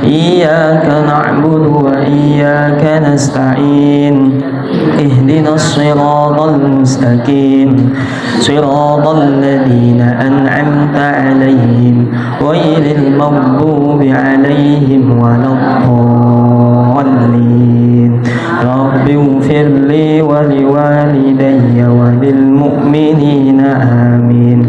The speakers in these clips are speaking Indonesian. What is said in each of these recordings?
إياك نعبد وإياك نستعين اهدنا الصراط المستقيم صراط الذين أنعمت عليهم غير المغضوب عليهم ولا الضالين رب اغفر لي ولوالدي وللمؤمنين آمين.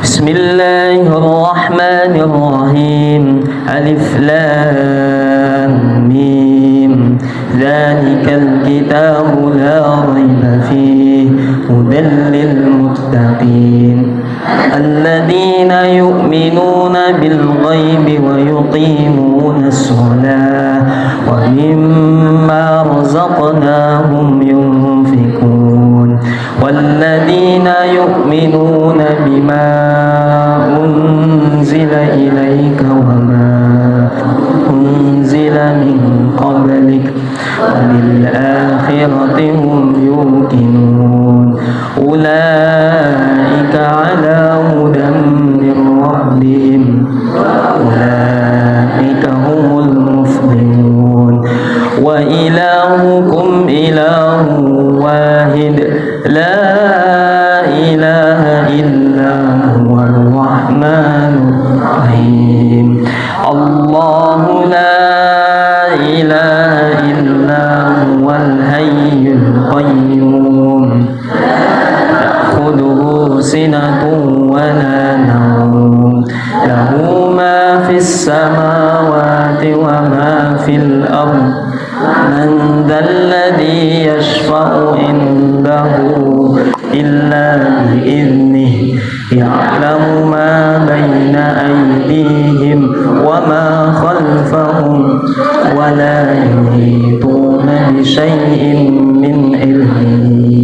بسم الله الرحمن الرحيم ألف لام ميم ذلك الكتاب لا ريب فيه هدى للمتقين الذين يؤمنون بالغيب ويقيمون الصلاة ومما رزقناهم ينفقون والذين يؤمنون بما أنزل إليك وما أنزل من قبلك وبالآخرة هم يوقنون أولئك على هدى من ربهم أولئك هم المفلحون وإلهكم إله واحد لا إله إلا هو الرحمن الرحيم الله لا إله إلا هو الحي القيوم تأخذه سنة ولا نوم له ما في السماوات وما في الأرض من ذا الذي يشفع عنده إلا بإذنه يعلم ما بين أيديهم وما خلفهم ولا يحيطون بشيء من علمه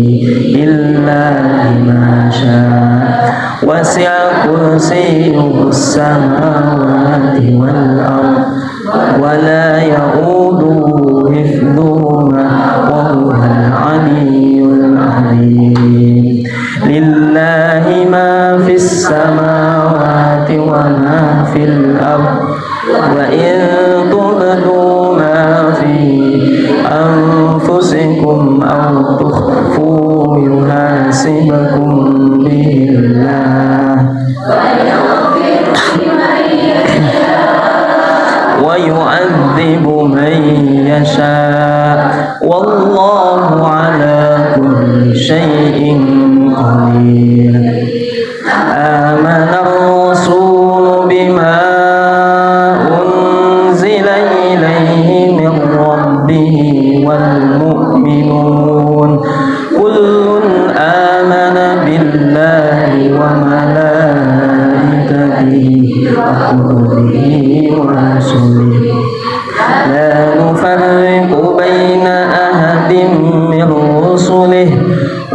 إلا بما شاء وسع كرسيه السماوات والأرض ولا يؤوده حفظهما وهو العلي العظيم لله ما في السماوات وما في الأرض وإن تبدوا ما في أنفسكم أو تخفوه يحاسبكم به الله ويعذب من يشاء والله على كل شيء قدير. آمن الرسول بما أنزل إليه من ربه والمؤمنون كل آمن بالله وملائكته وكتبه ورسله لا نفرق بين أحد من رسله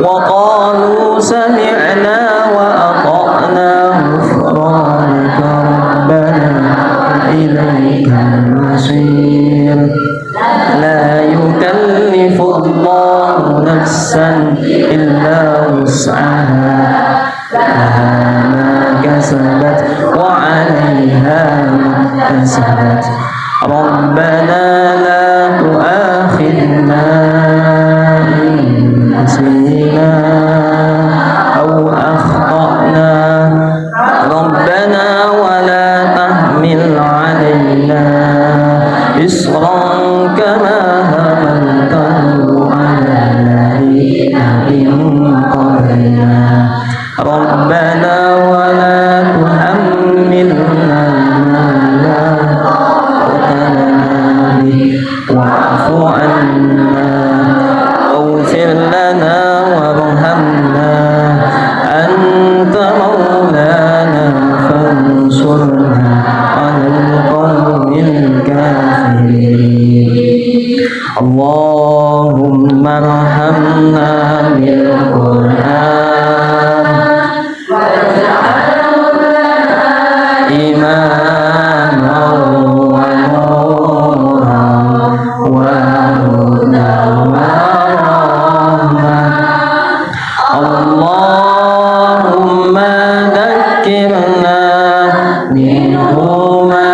وقالوا سمعنا وأطعنا غفرانك ربنا إليك المصير لا يكلف الله نفسا إلا وسعها لها ما كسبت وعليها ما اكتسبت ربنا لا تؤاخذنا إن نسينا أو أخطأنا ربنا ولا تحمل علينا إصرا كما حملته على الذين من قبلنا ربنا ولا تحملنا ما لا طاقة لنا به واعف عنا واغفر لنا وارحمنا أنت مولانا فانصرنا على القوم الكافرين اللهم ارحمنا بالقرآن إماما ونورا وهدى ورحمة اللهم ذكرنا منه ما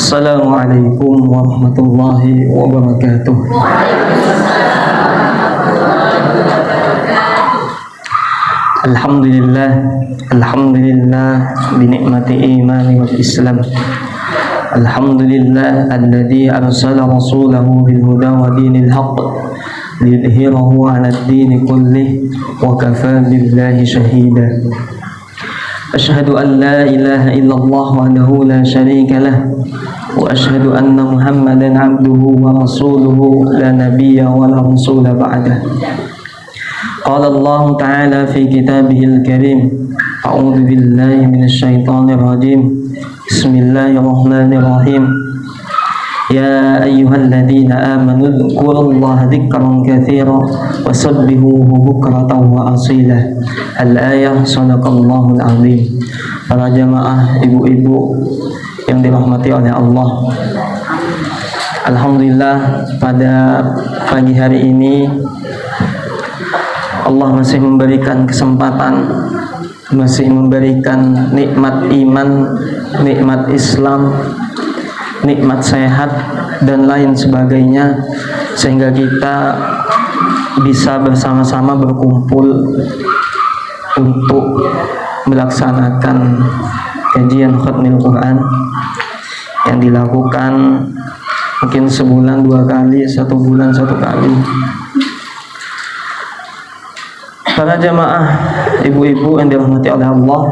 Assalamualaikum warahmatullahi wabarakatuh. Alhamdulillah, alhamdulillah binikmati imani wal islam. Alhamdulillah alladzi arsala rasulahu bil huda wa dinil haqq liyudhhirahu 'ala ad-din kullih wa kafaa billahi shahida. Asyhadu an la ilaha illallah wahdahu la syarika lah wa asyhadu anna Muhammadan 'abduhu wa rasuluhu la nabiyya wa la rasula ba'dah. Qala Allah Ta'ala fi kitabihil karim. A'udzu billahi minasy syaithanir rajim. Bismillahirrahmanirrahim. Ya ayyuhalladzina amanu dzkurullaha dzikran katsira wasabbihuhu bukratan wa asila. Al-ayah, sadaqallahul azim. Para jamaah, ibu-ibu yang dirahmati oleh Allah, alhamdulillah pada pagi hari ini Allah masih memberikan kesempatan, masih memberikan nikmat iman, nikmat Islam, nikmat sehat dan lain sebagainya, sehingga kita bisa bersama-sama berkumpul untuk melaksanakan kajian khatmil Quran yang dilakukan mungkin sebulan 2 kali, 1 bulan 1 kali. Para jamaah, ibu-ibu yang dirahmati oleh Allah,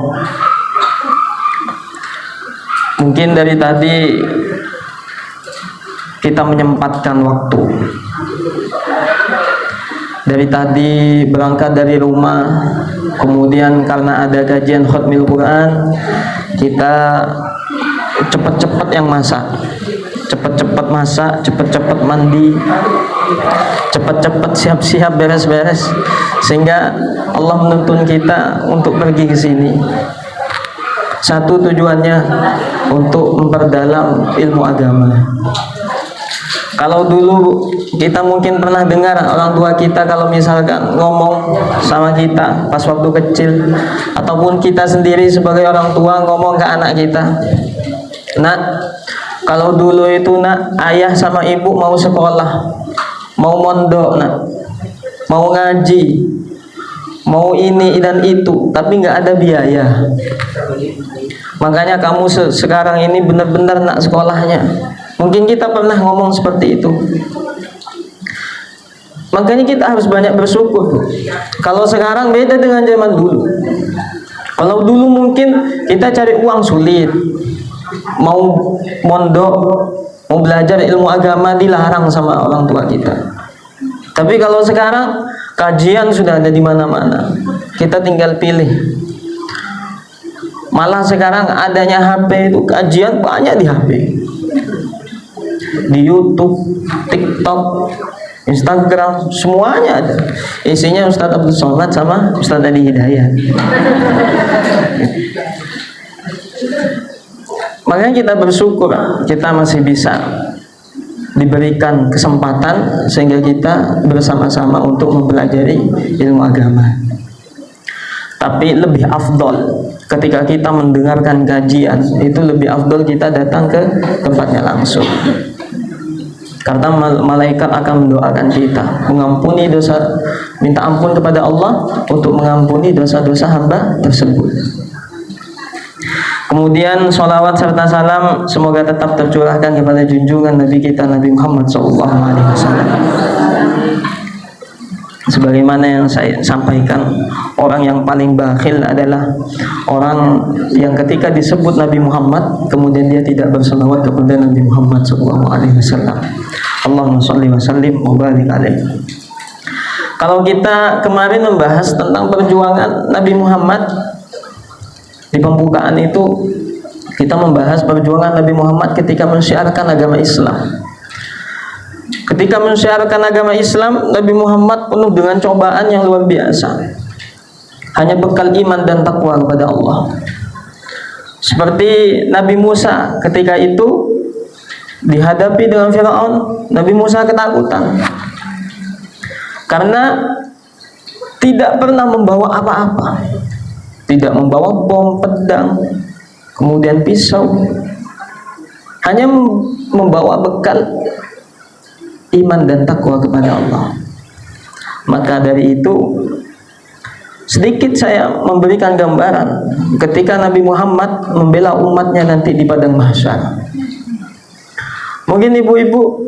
mungkin dari tadi kita menyempatkan waktu. Dari tadi berangkat dari rumah, kemudian karena ada kajian khatmil Quran, kita cepat-cepat yang masak, cepat-cepat masak, cepat-cepat mandi, cepat-cepat siap-siap beres-beres, sehingga Allah menuntun kita untuk pergi ke sini. Satu tujuannya untuk memperdalam ilmu agama. Kalau dulu kita mungkin pernah dengar orang tua kita kalau misalkan ngomong sama kita pas waktu kecil, ataupun kita sendiri sebagai orang tua ngomong ke anak kita, "Nak, kalau dulu itu nak, ayah sama ibu mau sekolah, mau mondok nak, mau ngaji, mau ini dan itu, tapi nggak ada biaya. Makanya kamu sekarang ini benar-benar nak sekolahnya." Mungkin kita pernah ngomong seperti itu. Makanya kita harus banyak bersyukur. Kalau sekarang beda dengan zaman dulu. Kalau dulu mungkin kita cari uang sulit, mau mondok, mau belajar ilmu agama dilarang sama orang tua kita. Tapi kalau sekarang kajian sudah ada di mana-mana, kita tinggal pilih. Malah sekarang adanya HP itu, kajian banyak di HP, di YouTube, TikTok, Instagram, semuanya ada. Isinya Ustaz Abdul Somad sama Ustaz Adi Hidayat. Makanya kita bersyukur kita masih bisa diberikan kesempatan sehingga kita bersama-sama untuk mempelajari ilmu agama. Tapi lebih afdol ketika kita mendengarkan kajian, itu lebih afdol kita datang ke tempatnya langsung. Karena malaikat akan mendoakan kita, mengampuni dosa, minta ampun kepada Allah untuk mengampuni dosa-dosa hamba tersebut. Kemudian sholawat serta salam semoga tetap tercurahkan kepada junjungan Nabi kita Nabi Muhammad SAW. Sebagaimana yang saya sampaikan, orang yang paling bakhil adalah orang yang ketika disebut Nabi Muhammad kemudian dia tidak berselawat kepada Nabi Muhammad SAW. Allahumma sholli wa sallim wa barik alaihi. Kalau kita kemarin membahas tentang perjuangan Nabi Muhammad, di pembukaan itu kita membahas perjuangan Nabi Muhammad ketika mensyiarkan agama Islam. Ketika mensyiarkan agama Islam, Nabi Muhammad penuh dengan cobaan yang luar biasa. Hanya bekal iman dan takwa kepada Allah. Seperti Nabi Musa ketika itu dihadapi dengan Firaun, Nabi Musa ketakutan karena tidak pernah membawa apa-apa, tidak membawa bom, pedang, kemudian pisau, hanya membawa bekal iman dan takwa kepada Allah. Maka dari itu sedikit saya memberikan gambaran ketika Nabi Muhammad membela umatnya nanti di padang mahsyar. Mungkin ibu-ibu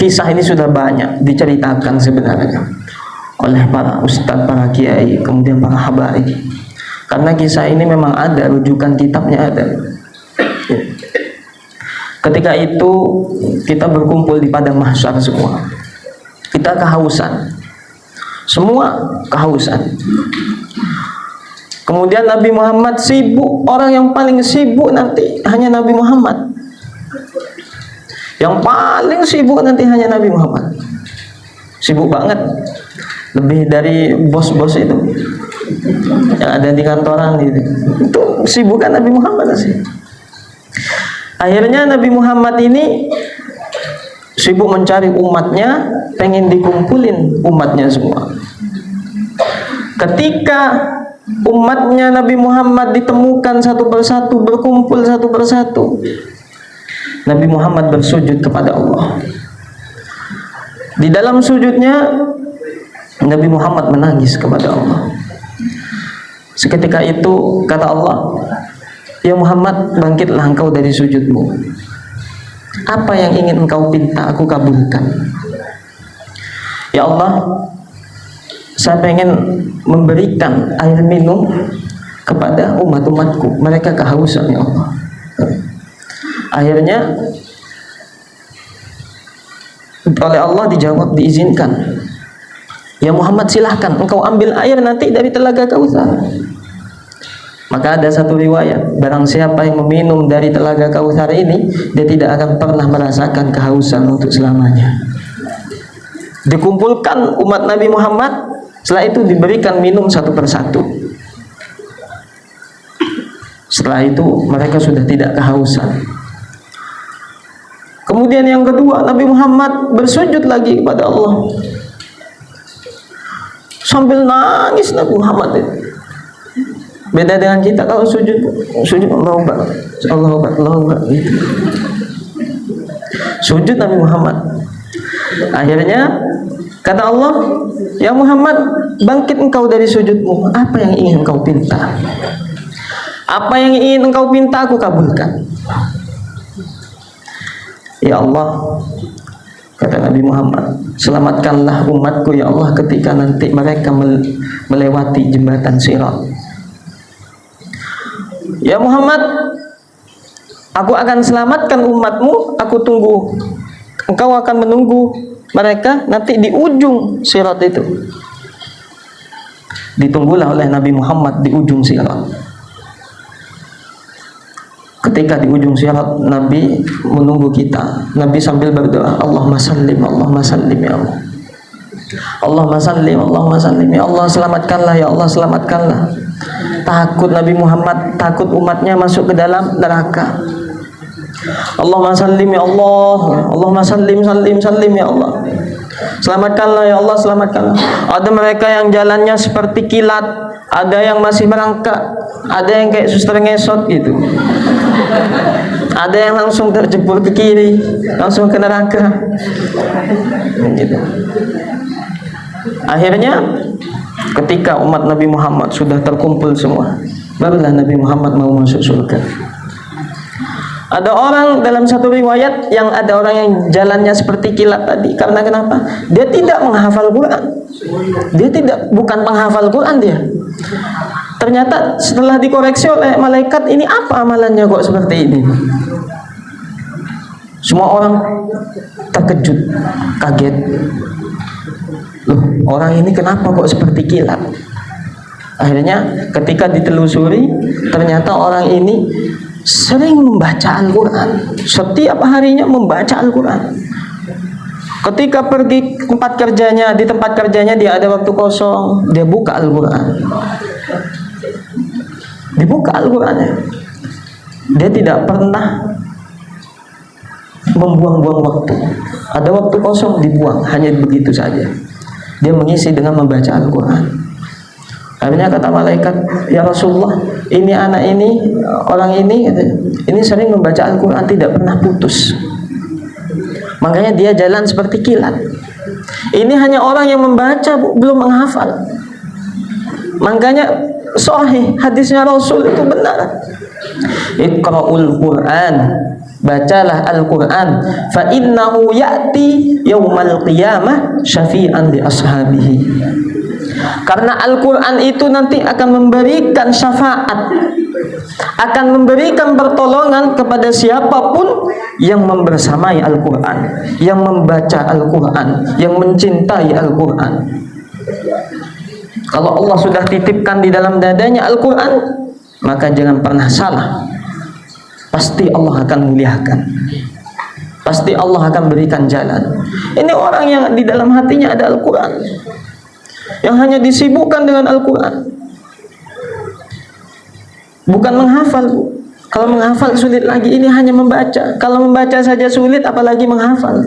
kisah ini sudah banyak diceritakan sebenarnya oleh para ustadz, para kiai, kemudian para habaib. Karena kisah ini memang ada, rujukan kitabnya ada. Ketika itu kita berkumpul di padang mahsyar semua. Kita kehausan. Semua kehausan. Kemudian Nabi Muhammad sibuk, orang yang paling sibuk nanti hanya Nabi Muhammad. Yang paling sibuk nanti hanya Nabi Muhammad. Sibuk banget. Lebih dari bos-bos itu yang ada di kantoran gitu. Itu sibukan Nabi Muhammad sih. Akhirnya Nabi Muhammad ini sibuk mencari umatnya, pengen dikumpulin umatnya semua. Ketika umatnya Nabi Muhammad ditemukan satu persatu, berkumpul satu persatu, Nabi Muhammad bersujud kepada Allah. Di dalam sujudnya Nabi Muhammad menangis kepada Allah. Seketika itu kata Allah, "Ya Muhammad, bangkitlah engkau dari sujudmu. Apa yang ingin engkau pinta, aku kabulkan. Ya Allah, saya pengen memberikan air minum kepada umat-umatku. Mereka kehausan, ya Allah." Akhirnya oleh Allah dijawab, diizinkan. "Ya Muhammad, silahkan engkau ambil air nanti dari telaga Kautsar." Maka ada satu riwayat, barang siapa yang meminum dari telaga Kautsar ini, dia tidak akan pernah merasakan kehausan untuk selamanya. Dikumpulkan umat Nabi Muhammad, setelah itu diberikan minum satu persatu. Setelah itu mereka sudah tidak kehausan. Kemudian yang kedua, Nabi Muhammad bersujud lagi kepada Allah. Sambil nangis Nabi Muhammad itu. Beda dengan kita kalau sujud Allahu Akbar, Allahu Akbar, Allahu Akbar gitu. Sujud Nabi Muhammad. Akhirnya kata Allah, "Ya Muhammad, bangkit engkau dari sujudmu. Apa yang ingin engkau pinta? Apa yang ingin engkau pinta, aku kabulkan." "Ya Allah," kata Nabi Muhammad, "selamatkanlah umatku ya Allah ketika nanti mereka melewati jembatan Sirat. Ya Muhammad, aku akan selamatkan umatmu, aku tunggu. Engkau akan menunggu mereka nanti di ujung Sirat itu." Ditunggulah oleh Nabi Muhammad di ujung Sirat. Ketika di ujung Sirat, Nabi menunggu kita. Nabi sambil berdoa, "Allahumma sallim, Allahumma sallim ya Allah. Allahumma sallim, Allahumma sallim ya Allah, selamatkanlah ya Allah, selamatkanlah." Takut Nabi Muhammad, takut umatnya masuk ke dalam neraka. "Allahumma sallim ya Allah, Allahumma sallim, sallim, sallim ya Allah. Selamatkanlah ya Allah, selamatkanlah." Ada mereka yang jalannya seperti kilat, ada yang masih merangkak, ada yang kayak suster ngesot gitu. Ada yang langsung terjebur ke kiri, langsung ke neraka. Gitu. Akhirnya ketika umat Nabi Muhammad sudah terkumpul semua, barulah Nabi Muhammad mau masuk surga. Ada orang dalam satu riwayat yang ada orang yang jalannya seperti kilat tadi. Karena kenapa? Dia tidak menghafal Quran. Dia bukan penghafal Quran dia. Ternyata setelah dikoreksi oleh malaikat, ini apa amalannya kok seperti ini? Semua orang terkejut, kaget. Loh, orang ini kenapa kok seperti kilat? Akhirnya ketika ditelusuri, ternyata orang ini sering membaca Al-Quran. Setiap harinya membaca Al-Quran. Ketika pergi tempat kerjanya, di tempat kerjanya dia ada waktu kosong, dia buka Al-Quran. Dibuka Al-Qurannya. Dia tidak pernah membuang-buang waktu. Ada waktu kosong dibuang, hanya begitu saja. Dia mengisi dengan membaca Al-Quran. Akhirnya kata malaikat, ya Rasulullah, ini anak ini, orang ini, ini sering membaca Al-Quran, tidak pernah putus. Makanya dia jalan seperti kilat. Ini hanya orang yang membaca, belum menghafal. Makanya sahih hadisnya Rasul itu benar. Iqra'ul Quran, bacalah Al-Quran, fa innahu ya'ti yaumal qiyamah syafi'an li ashabihi. Karena Al-Quran itu nanti akan memberikan syafaat, akan memberikan pertolongan kepada siapapun yang membersamai Al-Quran, yang membaca Al-Quran, yang mencintai Al-Quran. Kalau Allah sudah titipkan di dalam dadanya Al-Quran, maka jangan pernah salah. Pasti Allah akan muliakan. Pasti Allah akan berikan jalan. Ini orang yang di dalam hatinya ada Al-Quran, yang hanya disibukkan dengan Al-Quran, bukan menghafal. Kalau menghafal sulit lagi, ini hanya membaca. Kalau membaca saja sulit, apalagi menghafal.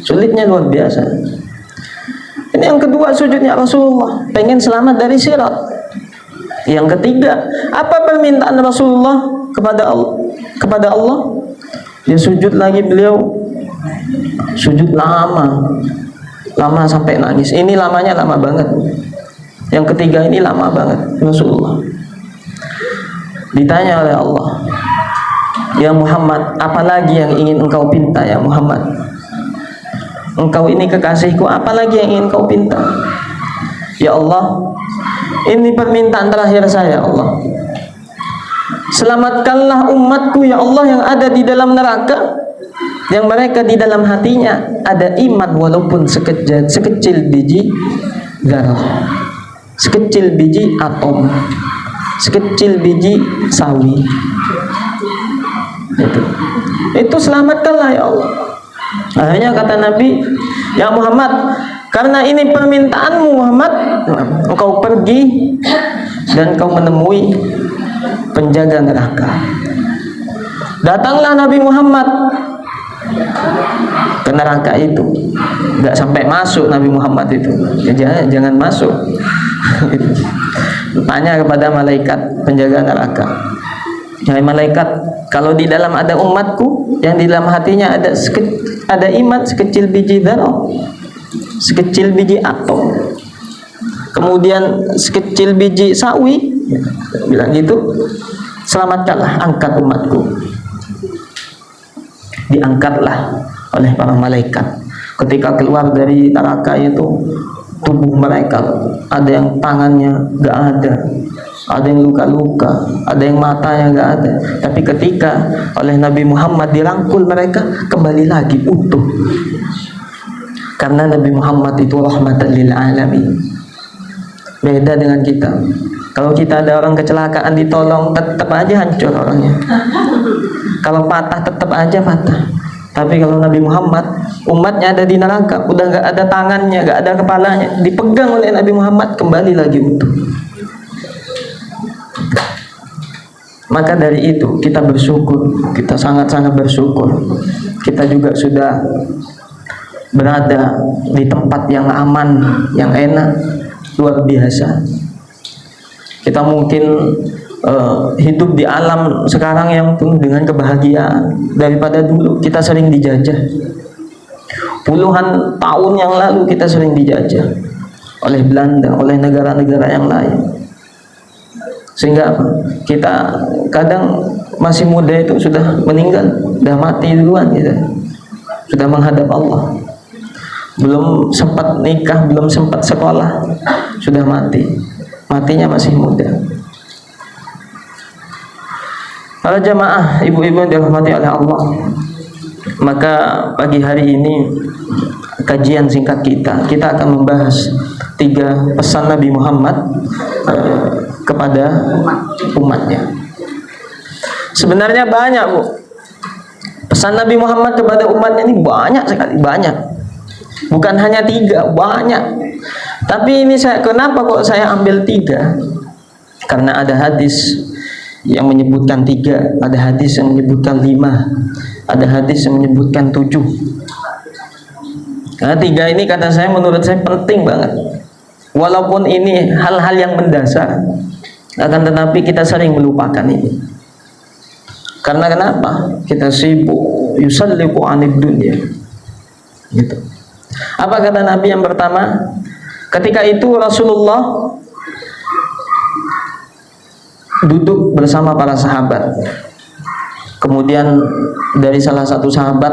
Sulitnya luar biasa. Ini yang kedua sujudnya Rasulullah, pengen selamat dari sirat. Yang ketiga, apa permintaan Rasulullah kepada Allah? Dia sujud lagi, beliau sujud lama sampai nangis. Ini lamanya lama banget. Yang ketiga ini lama banget Rasulullah. Ditanya oleh Allah, ya Muhammad, apalagi yang ingin engkau pinta ya Muhammad? Engkau ini kekasihku, apalagi yang ingin kau pinta? Ya Allah, ini permintaan terakhir saya Allah. Selamatkanlah umatku ya Allah yang ada di dalam neraka, yang mereka di dalam hatinya ada iman walaupun sekecil biji darah, sekecil biji atom, sekecil biji sawi. Itu selamatkanlah ya Allah. Akhirnya kata Nabi, ya Muhammad, karena ini permintaanmu Muhammad, engkau pergi dan kau menemui penjaga neraka. Datanglah Nabi Muhammad ke neraka itu. Enggak sampai masuk Nabi Muhammad itu, ya, jangan masuk. Tanya kepada malaikat penjaga neraka, ya malaikat, kalau di dalam ada umatku yang di dalam hatinya ada iman sekecil biji darah, sekecil biji atom, kemudian sekecil biji sawi, bilang gitu, selamatkanlah, angkat umatku. Diangkatlah oleh para malaikat. Ketika keluar dari neraka itu, tubuh mereka ada yang tangannya gak ada yang luka-luka, ada yang matanya gak ada. Tapi ketika oleh Nabi Muhammad dirangkul, mereka kembali lagi utuh. Karena Nabi Muhammad itu rahmatan lil alamin. Beda dengan kita. Kalau kita ada orang kecelakaan ditolong, tetap aja hancur orangnya. Kalau patah, tetap aja patah. Tapi kalau Nabi Muhammad, umatnya ada di neraka, udah gak ada tangannya, gak ada kepalanya, dipegang oleh Nabi Muhammad, kembali lagi utuh. Maka dari itu kita bersyukur, kita sangat-sangat bersyukur. Kita juga sudah berada di tempat yang aman, yang enak, luar biasa. Kita mungkin hidup di alam sekarang yang penuh dengan kebahagiaan. Daripada dulu kita sering dijajah. Puluhan tahun yang lalu kita sering dijajah oleh Belanda, oleh negara-negara yang lain. Sehingga apa? Kita kadang masih muda itu sudah meninggal, sudah mati duluan gitu. Sudah menghadap Allah. Belum sempat nikah, belum sempat sekolah, sudah mati. Matinya masih muda. Para jamaah, ibu-ibu yang dirahmati oleh Allah, maka pagi hari ini kajian singkat kita akan membahas 3 pesan Nabi Muhammad kepada umatnya. Sebenarnya banyak, Bu. Pesan Nabi Muhammad kepada umatnya ini banyak sekali, banyak. Bukan hanya 3, banyak. Tapi ini kenapa kok saya ambil 3? Karena ada hadis yang menyebutkan 3, ada hadis yang menyebutkan 5, ada hadis yang menyebutkan 7. Karena 3 ini kata saya, menurut saya penting banget Walaupun ini hal-hal yang mendasar, akan tetapi kita sering melupakan ini. Karena kenapa? Kita sibuk yusalliqu anid dunya. Gitu. Apa kata Nabi yang pertama? Ketika itu Rasulullah duduk bersama para sahabat. Kemudian dari salah satu sahabat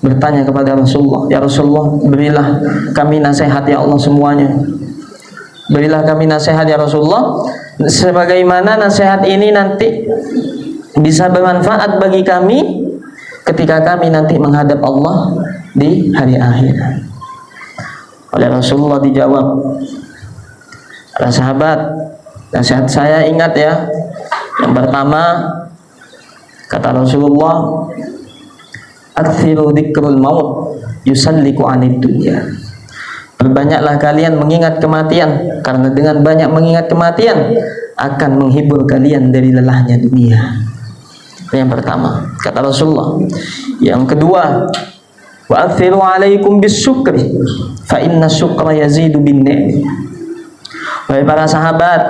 bertanya kepada Rasulullah, "Ya Rasulullah, berilah kami nasihat ya Allah semuanya. Berilah kami nasihat ya Rasulullah, sebagaimana nasihat ini nanti bisa bermanfaat bagi kami ketika kami nanti menghadap Allah di hari akhir." Oleh Rasulullah dijawab, "Para sahabat, nasihat saya ingat ya. Yang pertama," kata Rasulullah, "Aktsiru dzikrul maut yusalliku anid dunya." Perbanyaklah kalian mengingat kematian, karena dengan banyak mengingat kematian akan menghibur kalian dari lelahnya dunia. Itu yang pertama, kata Rasulullah. Yang kedua, wa aktsiru alaikum bisyukri fa inna syukra yazidu bin ni'mi. Wahai para sahabat,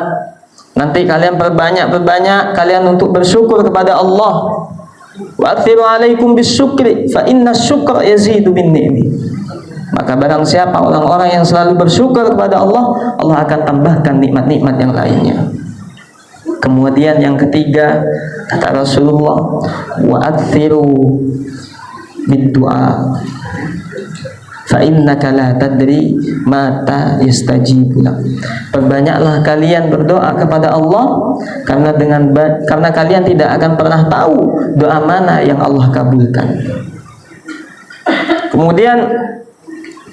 nanti kalian perbanyak kalian untuk bersyukur kepada Allah. Wa aktsiru alaikum bisyukri fa inna syukra yazidu bin ni'mi. Maka barang siapa orang-orang yang selalu bersyukur kepada Allah, Allah akan tambahkan nikmat-nikmat yang lainnya. Kemudian yang ketiga, kata Rasulullah, wa aktsiru bid-du'a fa innaka la tadri mata yastajibu lak. Perbanyaklah kalian berdoa kepada Allah, karena kalian tidak akan pernah tahu doa mana yang Allah kabulkan. Kemudian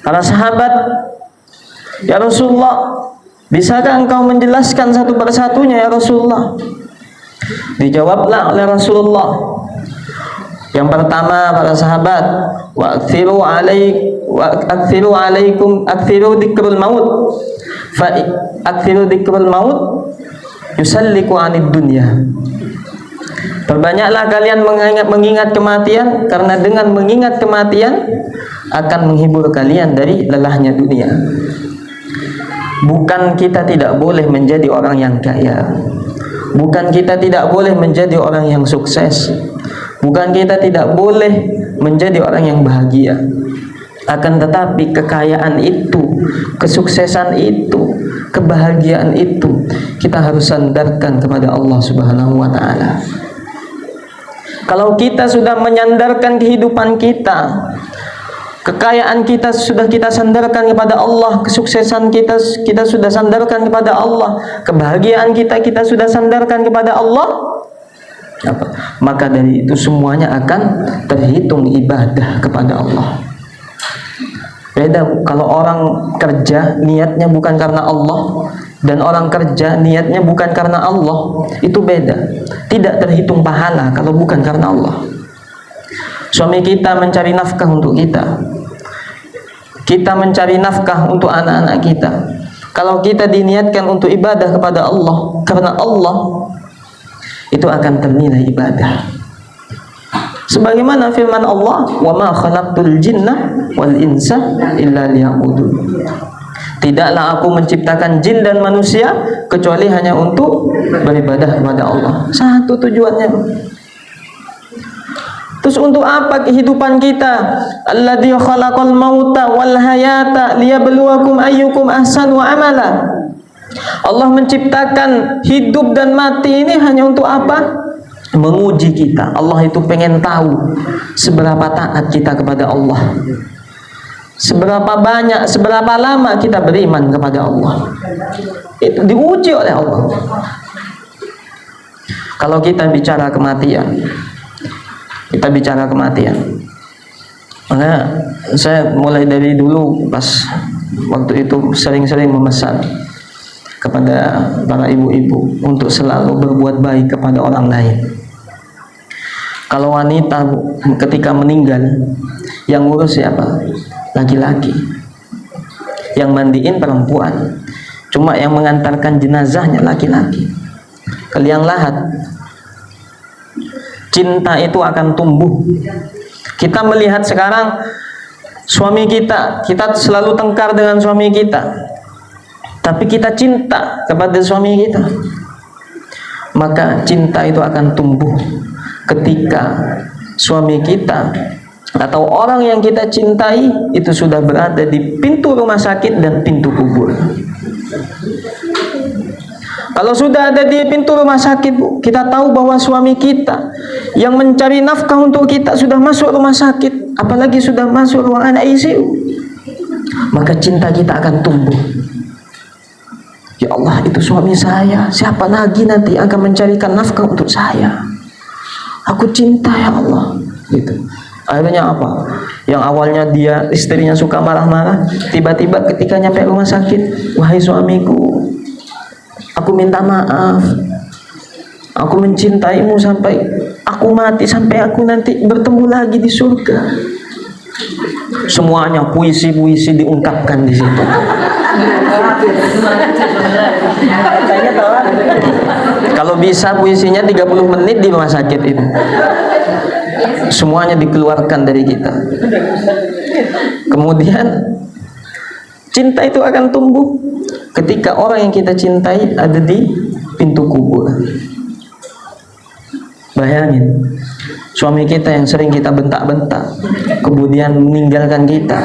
para sahabat, "Ya Rasulullah, bisakah engkau menjelaskan satu persatunya ya Rasulullah?" Dijawablah oleh Rasulullah. Yang pertama, para sahabat, wa aktsiru dzikrul maut fa aktsiru dzikrul maut yusalliku anid dunya. Perbanyaklah kalian mengingat kematian, karena dengan mengingat kematian akan menghibur kalian dari lelahnya dunia. Bukan kita tidak boleh menjadi orang yang kaya, bukan kita tidak boleh menjadi orang yang sukses, bukan kita tidak boleh menjadi orang yang bahagia. Akan tetapi kekayaan itu, kesuksesan itu, kebahagiaan itu kita harus sandarkan kepada Allah Subhanahu wa taala. Kalau kita sudah menyandarkan kehidupan kita, kekayaan kita sudah kita sandarkan kepada Allah, kesuksesan kita sudah sandarkan kepada Allah, kebahagiaan kita sudah sandarkan kepada Allah, maka dari itu semuanya akan terhitung ibadah kepada Allah. Beda kalau orang kerja niatnya bukan karena Allah, dan orang kerja niatnya bukan karena Allah, itu beda. Tidak terhitung pahala kalau bukan karena Allah. Suami kita mencari nafkah untuk kita mencari nafkah untuk anak-anak kita. Kalau kita diniatkan untuk ibadah kepada Allah, karena Allah, itu akan ternilai ibadah. Sebagaimana firman Allah, "Wa ma khalaqtul jinna wal insa illa liya'budun." Tidaklah aku menciptakan jin dan manusia kecuali hanya untuk beribadah kepada Allah. Satu tujuannya. Terus untuk apa kehidupan kita? Alladzi khalaqal mauta wal hayata liyabluwakum ayyukum ahsanu amala. Allah menciptakan hidup dan mati ini hanya untuk apa? Menguji kita. Allah itu pengen tahu seberapa taat kita kepada Allah, seberapa banyak, seberapa lama kita beriman kepada Allah. Itu diuji oleh Allah. Kalau kita bicara kematian, maka saya mulai dari dulu pas waktu itu sering-sering memesan kepada para ibu-ibu untuk selalu berbuat baik kepada orang lain. Kalau wanita ketika meninggal, yang ngurus siapa? Laki-laki. Yang mandiin perempuan. Cuma yang mengantarkan jenazahnya laki-laki. Ke liang lahat. Cinta itu akan tumbuh. Kita melihat sekarang suami kita selalu tengkar dengan suami kita. tapi kita cinta kepada suami kita, maka cinta itu akan tumbuh ketika suami kita atau orang yang kita cintai itu sudah berada di pintu rumah sakit dan pintu kubur. Kalau sudah ada di pintu rumah sakit, kita tahu bahwa suami kita yang mencari nafkah untuk kita sudah masuk rumah sakit, apalagi sudah masuk ruangan ICU, maka cinta kita akan tumbuh. Ya Allah, itu suami saya, siapa lagi nanti akan mencarikan nafkah untuk saya? Aku cinta ya Allah, gitu. Akhirnya apa? Yang awalnya dia istrinya suka marah-marah, tiba-tiba ketika nyampe rumah sakit, wahai suamiku, aku minta maaf, aku mencintaimu sampai aku mati, sampai aku nanti bertemu lagi di surga. Semuanya puisi-puisi diungkapkan di situ. Kalau bisa puisinya 30 menit di rumah sakit itu. Semuanya dikeluarkan dari kita. Kemudian cinta itu akan tumbuh ketika orang yang kita cintai ada di pintu kubur. Bayangin, suami kita yang sering kita bentak-bentak kemudian meninggalkan kita.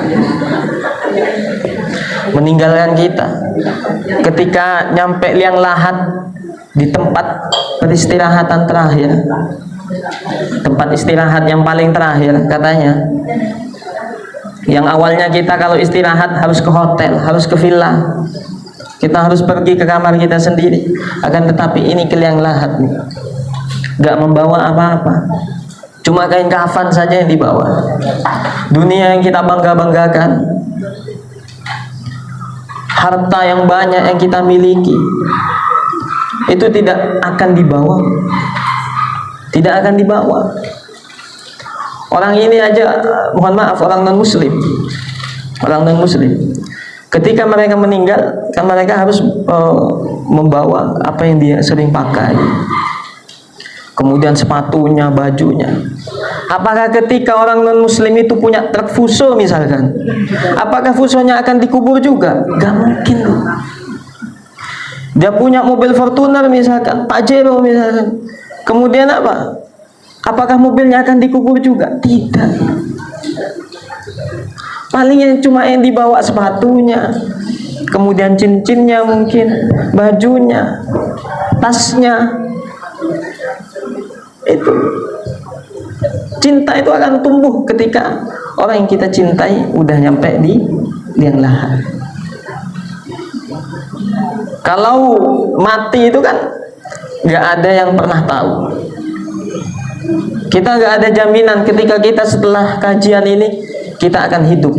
Ketika nyampe liang lahat di tempat peristirahatan terakhir, tempat istirahat yang paling terakhir katanya, yang awalnya kita kalau istirahat harus ke hotel, harus ke villa, kita harus pergi ke kamar kita sendiri, akan tetapi ini ke liang lahat nih, gak membawa apa-apa, cuma kain kafan saja yang dibawa. Dunia yang kita bangga-banggakan, harta yang banyak yang kita miliki, itu tidak akan dibawa. Tidak akan dibawa. Orang ini aja, mohon maaf, orang non-muslim, ketika mereka meninggal, kan mereka harus membawa apa yang dia sering pakai, kemudian sepatunya, bajunya. Apakah ketika orang non-muslim itu punya truk fuso misalkan, apakah fusonya akan dikubur juga? Gak mungkin loh. Dia punya mobil Fortuner misalkan, Pajero misalkan, kemudian apa? Apakah mobilnya akan dikubur juga? Tidak. Paling yang cuma yang dibawa sepatunya, kemudian cincinnya mungkin, bajunya, tasnya. Itu. Cinta itu akan tumbuh ketika orang yang kita cintai udah nyampe di liang lahat. Kalau mati itu kan gak ada yang pernah tahu. Kita gak ada jaminan ketika kita setelah kajian ini kita akan hidup.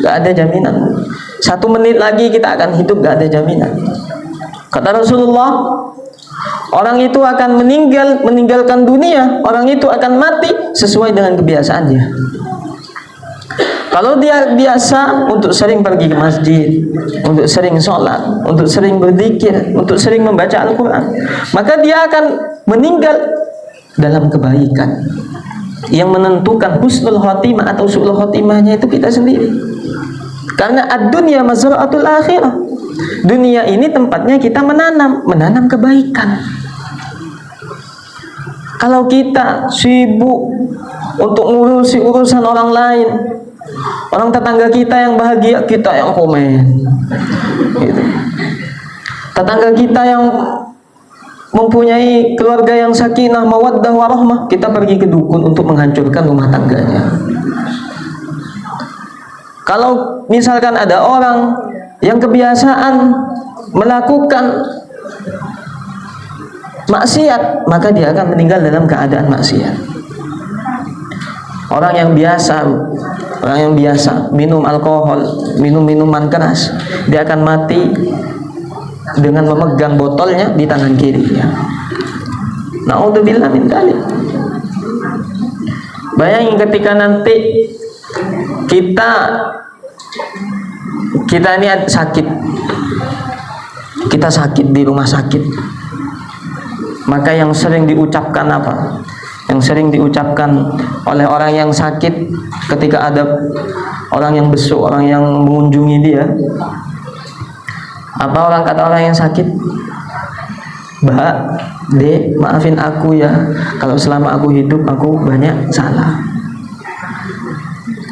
Gak ada jaminan. 1 menit lagi kita akan hidup, gak ada jaminan. Kata Rasulullah, orang itu akan meninggalkan dunia, orang itu akan mati sesuai dengan kebiasaannya. Kalau dia biasa untuk sering pergi ke masjid, untuk sering sholat, untuk sering berzikir, untuk sering membaca Al-Quran, maka dia akan meninggal dalam kebaikan. Yang menentukan husnul khotimah atau su'ul khotimahnya itu kita sendiri. Karena ad-dunya mazra'atul akhirah. Dunia ini tempatnya kita menanam kebaikan. Kalau kita sibuk untuk ngurusi urusan orang lain, orang tetangga kita yang bahagia, kita yang komen gitu. Tetangga kita yang mempunyai keluarga yang sakinah, mawaddah, warahmah, kita pergi ke dukun untuk menghancurkan rumah tangganya. Kalau misalkan ada orang yang kebiasaan melakukan maksiat, maka dia akan meninggal dalam keadaan maksiat. Orang yang biasa minum alkohol, minum minuman keras, dia akan mati dengan memegang botolnya di tangan kirinya. Na'udzubillah min dzalik. Bayangin ketika nanti kita ini sakit, kita sakit di rumah sakit, maka yang sering diucapkan apa? Yang sering diucapkan oleh orang yang sakit ketika ada orang yang besuk, orang yang mengunjungi dia, Apa orang kata orang yang sakit? Mbak, Dek, maafin aku ya, kalau selama aku hidup aku banyak salah.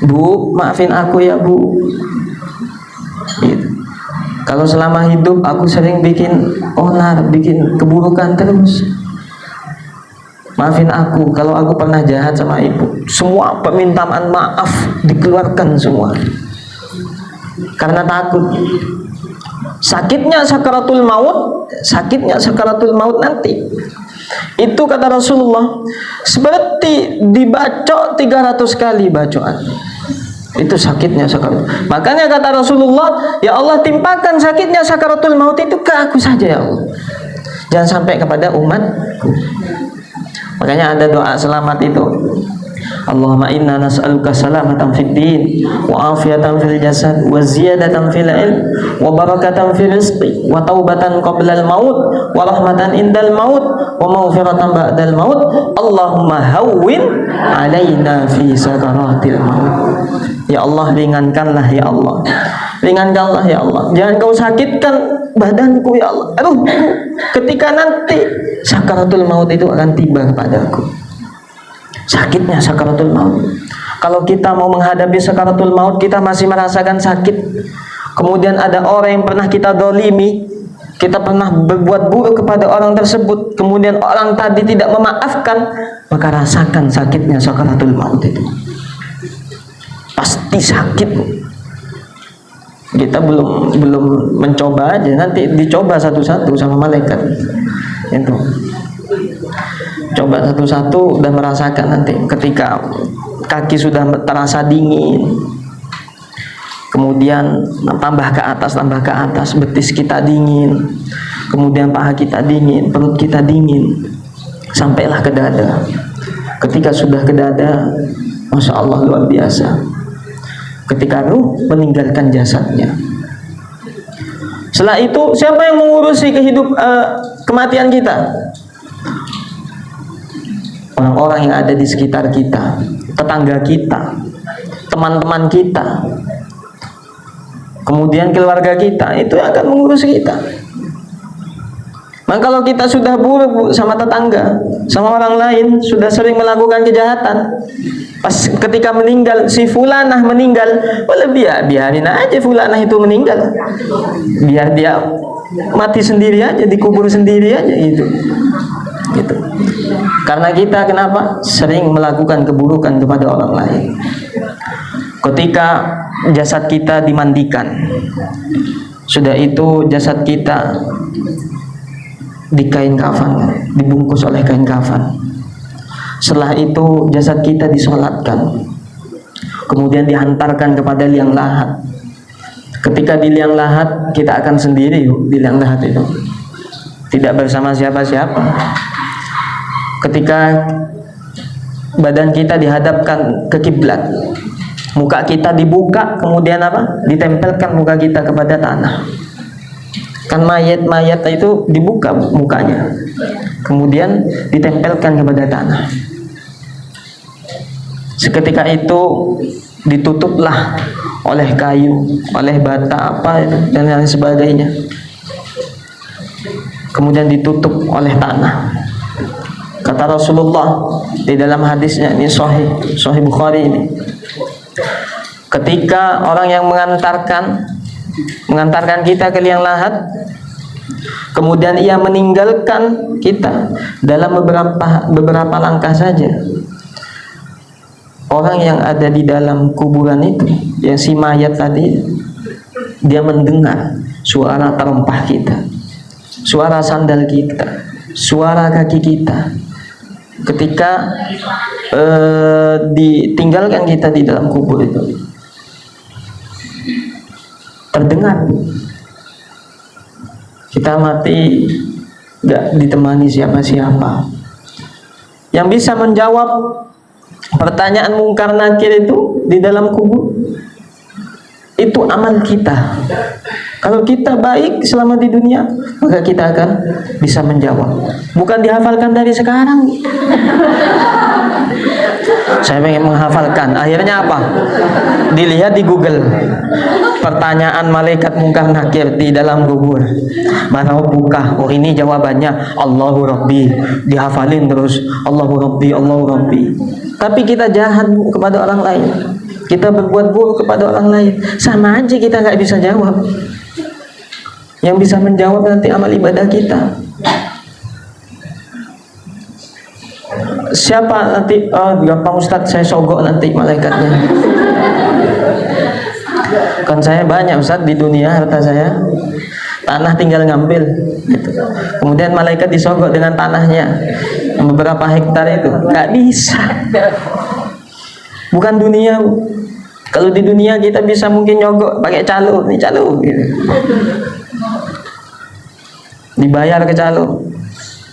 Bu, maafin aku ya Bu. Gitu. Kalau selama hidup aku sering bikin onar, bikin keburukan terus. Maafin aku kalau aku pernah jahat sama ibu. Semua permintaan maaf dikeluarkan semua. Karena takut. Sakitnya sakaratul maut nanti. Itu kata Rasulullah seperti dibacok 300 kali bacoan. Itu sakitnya sakaratul. Makanya kata Rasulullah, ya Allah timpakan sakitnya sakaratul maut itu ke aku saja ya Allah. Jangan sampai kepada umatku. Makanya ada doa selamat itu. Allahumma inna nas'aluka salamatan fid din wa afiyatan fil jasad wa ziyadatan fil ilm wa barakatan fil rizqi wa taubatan qabla al maut wa rahmatan indal maut wa maghfiratan ba'dal maut. Allahumma hawwin alaina fi sakaratil maut. Ya Allah, ringankanlah ya Allah. Ringankanlah ya Allah. Jangan kau sakitkan badanku ya Allah. Aduh, ketika nanti sakaratul maut itu akan tiba kepadaku. Sakitnya sakaratul maut. Kalau kita mau menghadapi sakaratul maut, kita masih merasakan sakit. Kemudian ada orang yang pernah kita dolimi, kita pernah berbuat buruk kepada orang tersebut, kemudian orang tadi tidak memaafkan, maka rasakan sakitnya sakaratul maut itu. Pasti sakit. Kita belum mencoba aja, nanti dicoba satu-satu sama malaikat. Itu. Coba satu-satu dan merasakan nanti ketika kaki sudah terasa dingin, kemudian tambah ke atas, betis kita dingin, kemudian paha kita dingin, perut kita dingin, sampailah ke dada. Ketika sudah ke dada, Masya Allah luar biasa. Ketika ruh meninggalkan jasadnya. Setelah itu siapa yang mengurusi kematian kita? Orang-orang yang ada di sekitar kita, tetangga kita, teman-teman kita, kemudian keluarga kita, itu yang akan mengurus kita. Maka kalau kita sudah buruk sama tetangga, sama orang lain, sudah sering melakukan kejahatan, pas ketika meninggal, si fulanah meninggal, boleh biarin aja fulanah itu meninggal, biar dia mati sendiri aja, dikubur sendiri aja gitu. Karena kita kenapa? Sering melakukan keburukan kepada orang lain. Ketika jasad kita dimandikan, sudah itu jasad kita di kain kafan, dibungkus oleh kain kafan. Setelah itu jasad kita disolatkan, kemudian dihantarkan kepada liang lahat. Ketika di liang lahat, kita akan sendiri di liang lahat itu, tidak bersama siapa-siapa. Ketika badan kita dihadapkan ke kiblat, muka kita dibuka, kemudian apa? Ditempelkan muka kita kepada tanah. Kan mayat itu dibuka mukanya, kemudian ditempelkan kepada tanah. Seketika itu ditutuplah oleh kayu, oleh bata apa itu dan lain sebagainya. Kemudian ditutup oleh tanah. Kata Rasulullah di dalam hadisnya, ini Sahih Bukhari ini, ketika orang yang mengantarkan kita ke liang lahat, kemudian ia meninggalkan kita dalam beberapa langkah saja, orang yang ada di dalam kuburan itu, yang si mayat tadi, dia mendengar suara terempah kita, suara sandal kita, suara kaki kita, ketika ditinggalkan kita di dalam kubur itu, terdengar. Kita mati gak ditemani siapa-siapa. Yang bisa menjawab pertanyaan mungkar nakir itu di dalam kubur, itu amal kita. Kalau kita baik selama di dunia, maka kita akan bisa menjawab. Bukan dihafalkan dari sekarang. Saya pengen menghafalkan. Akhirnya apa? Dilihat di Google. Pertanyaan malaikat mungkar nakir di dalam kubur. Mana buka? Oh, ini jawabannya. Allahu Rabbi. Dihafalin terus. Allahu Rabbi, Allahu Rabbi. Tapi kita jahat kepada orang lain. Kita berbuat buruk kepada orang lain. Sama aja kita nggak bisa jawab. Yang bisa menjawab nanti amal ibadah kita. Siapa nanti? Oh, gampang Ustadz, saya sogok nanti malaikatnya. Kan saya banyak Ustadz di dunia, harta saya. Tanah tinggal ngambil gitu. Kemudian malaikat disogok dengan tanahnya. Beberapa hektar itu nggak bisa. Bukan dunia. Kalau di dunia kita bisa mungkin nyogok pakai calo, nih calo gitu. Dibayar ke calo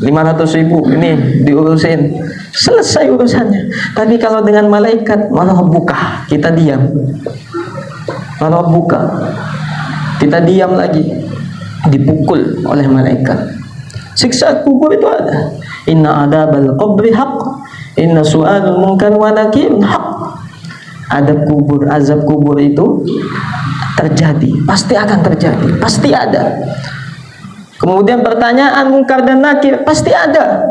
500.000, ini diurusin, selesai urusannya. Tapi kalau dengan malaikat, malah buka, kita diam. Malah buka, kita diam lagi, dipukul oleh malaikat. Siksa kubur itu ada. Inna adabal qabri haq, inna su'alul munkar wa nakir haq. Adab kubur, azab kubur itu terjadi, pasti akan terjadi, pasti ada. Kemudian pertanyaan mungkar dan nakir pasti ada.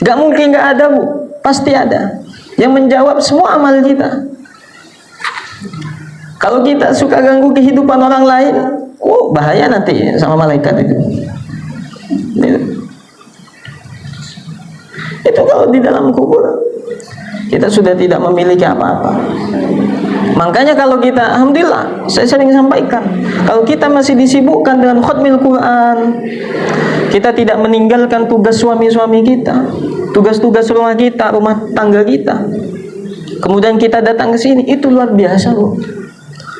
Gak mungkin gak ada, Bu. Pasti ada. Yang menjawab semua amal kita. Kalau kita suka ganggu kehidupan orang lain, oh bahaya nanti sama malaikat itu. Itu kalau di dalam kubur kita sudah tidak memiliki apa-apa. Makanya kalau kita, alhamdulillah, saya sering sampaikan, kalau kita masih disibukkan dengan khatmil Quran, kita tidak meninggalkan tugas suami-suami kita, tugas-tugas rumah kita, rumah tangga kita, kemudian kita datang ke sini, itu luar biasa, Bu.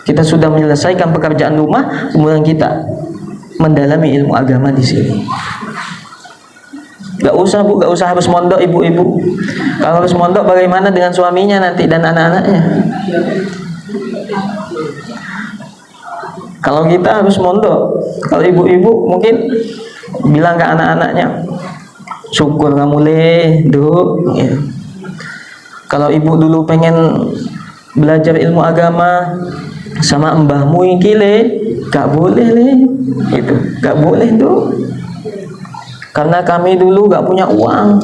Kita sudah menyelesaikan pekerjaan rumah, kemudian kita mendalami ilmu agama di sini. Gak usah, Bu, gak usah harus mondok, ibu-ibu. Kalau harus mondok, bagaimana dengan suaminya nanti dan anak-anaknya? Kalau kita harus mondok, kalau ibu-ibu mungkin bilang ke anak-anaknya, syukur kamu ya. Kalau ibu dulu pengen belajar ilmu agama sama mbahmu yang kile, gak boleh itu, gak boleh tuh. Karena kami dulu gak punya uang.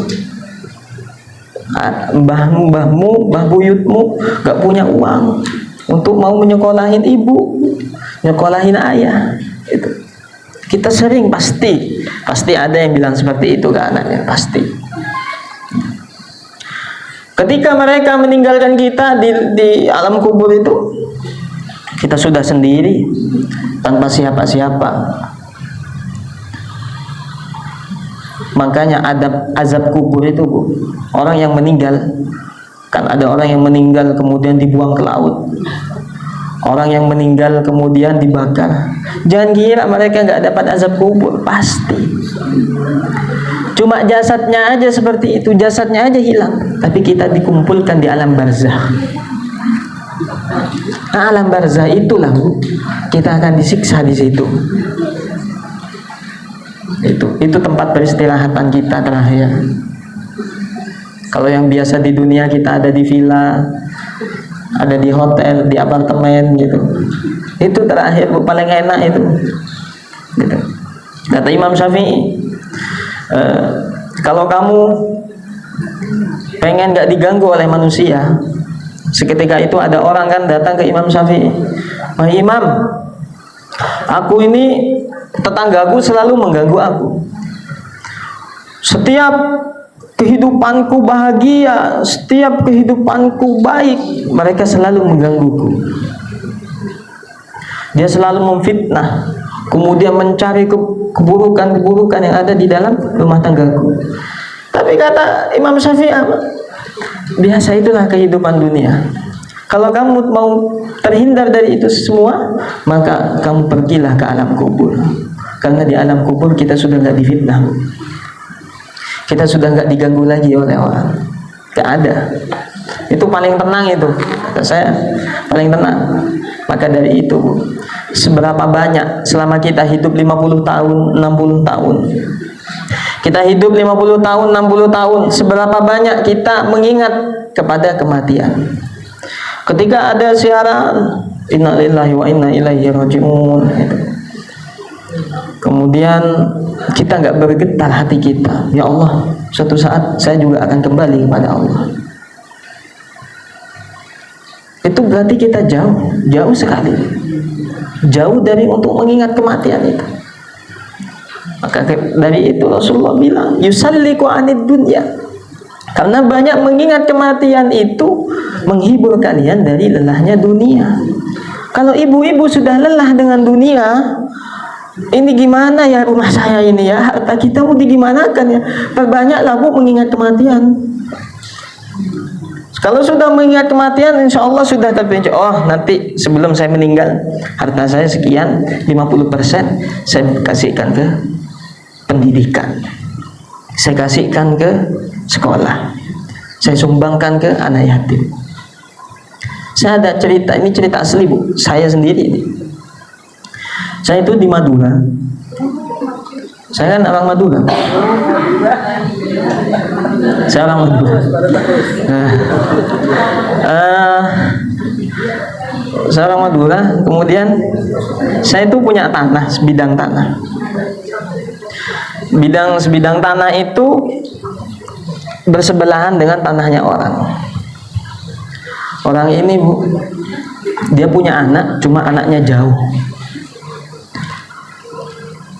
Mbah buyutmu gak punya uang untuk mau menyekolahin ibu, nyekolahin ayah. Itu kita sering pasti ada yang bilang seperti itu ke anaknya, pasti. Ketika mereka meninggalkan kita di alam kubur itu, kita sudah sendiri tanpa siapa-siapa. Makanya azab kubur itu, Bu, orang yang meninggal, kan ada orang yang meninggal kemudian dibuang ke laut, orang yang meninggal kemudian dibakar. Jangan kira mereka nggak dapat azab kubur, pasti. Cuma jasadnya aja seperti itu, jasadnya aja hilang, tapi kita dikumpulkan di alam barzah. Nah, alam barzah itulah, Bu, kita akan disiksa di situ. Itu tempat peristirahatan kita terakhir. Kalau yang biasa di dunia kita ada di villa, ada di hotel, di apartemen gitu, itu terakhir, Bu, paling enak itu gitu. Kata Imam Syafi'i, kalau kamu pengen gak diganggu oleh manusia, seketika itu ada orang kan datang ke Imam Syafi'i, "Wah Imam, aku ini tetanggaku selalu mengganggu aku. Setiap kehidupanku bahagia, setiap kehidupanku baik, mereka selalu menggangguku. Dia selalu memfitnah, kemudian mencari keburukan-keburukan yang ada di dalam rumah tanggaku." Tapi kata Imam Syafi'i, biasa itulah kehidupan dunia. Kalau kamu mau terhindar dari itu semua, maka kamu pergilah ke alam kubur. Karena di alam kubur kita sudah nggak difitnah, kita sudah nggak diganggu lagi oleh orang, nggak ada. Itu paling tenang itu, kata saya, paling tenang. Maka dari itu, seberapa banyak selama kita hidup 50 tahun, 60 tahun, kita hidup 50 tahun, 60 tahun, seberapa banyak kita mengingat kepada kematian. Ketika ada siaran inna lillahi wa inna ilaihi raji'un, kemudian kita nggak bergetar hati kita, ya Allah, suatu saat saya juga akan kembali kepada Allah. Itu berarti kita jauh sekali, jauh dari untuk mengingat kematian itu. Maka dari itu Rasulullah bilang, yusalliku anid dunya, karena banyak mengingat kematian itu menghibur kalian dari lelahnya dunia. Kalau ibu-ibu sudah lelah dengan dunia, ini gimana ya rumah saya ini ya, harta kita mau digimanakan ya, perbanyaklah Bu mengingat kematian. Kalau sudah mengingat kematian, insya Allah sudah terperinci, oh nanti sebelum saya meninggal harta saya sekian, 50% saya kasihkan ke pendidikan, saya kasihkan ke sekolah, saya sumbangkan ke anak yatim. Saya ada cerita, ini cerita asli Bu, saya sendiri. Saya itu di Madura, saya kan orang Madura. Saya orang Madura. Saya orang Madura. Kemudian saya itu punya tanah, sebidang tanah. Sebidang tanah itu bersebelahan dengan tanahnya orang. Orang ini Bu, dia punya anak, cuma anaknya jauh.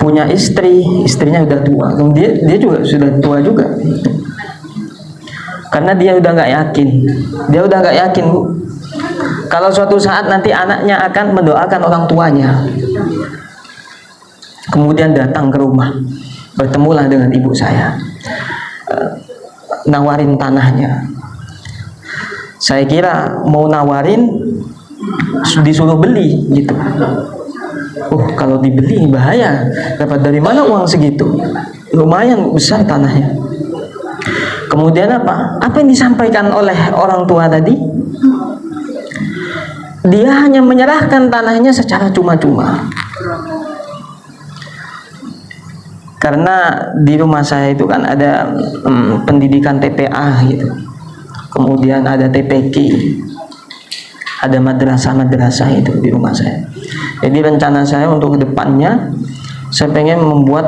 Punya istri, istrinya udah tua. Kemudian dia juga sudah tua juga. Karena dia udah nggak yakin, Bu, kalau suatu saat nanti anaknya akan mendoakan orang tuanya. Kemudian datang ke rumah, bertemulah dengan ibu saya, nawarin tanahnya. Saya kira mau nawarin disuruh beli gitu. Kalau dibeli bahaya, dapat dari mana uang segitu? Lumayan besar tanahnya. Kemudian apa yang disampaikan oleh orang tua tadi? Dia hanya menyerahkan tanahnya secara cuma-cuma. Karena di rumah saya itu kan ada pendidikan TPA gitu. Kemudian ada TPQ, ada madrasah itu di rumah saya. Jadi rencana saya untuk kedepannya, saya pengen membuat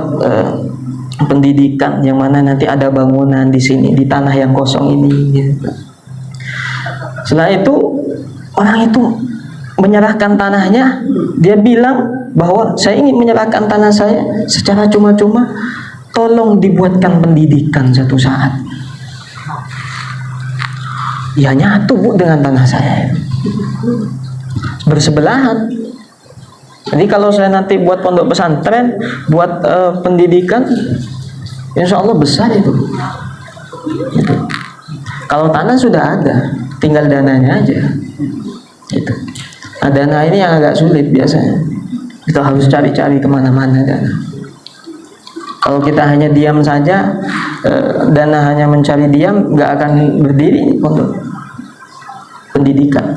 pendidikan yang mana nanti ada bangunan di sini, di tanah yang kosong ini gitu. Setelah itu orang itu menyerahkan tanahnya, dia bilang bahwa saya ingin menyerahkan tanah saya secara cuma-cuma, tolong dibuatkan pendidikan suatu saat. Ya nyatu Bu dengan tanah saya, bersebelahan. Jadi kalau saya nanti buat pondok pesantren, buat pendidikan, insya Allah besar itu. Gitu. Kalau tanah sudah ada, tinggal dananya aja. Gitu. Nah, dana ini yang agak sulit biasanya. Kita harus cari-cari kemana-mana dana. Kalau kita hanya diam saja, dana hanya mencari diam, nggak akan berdiri pondok pendidikan.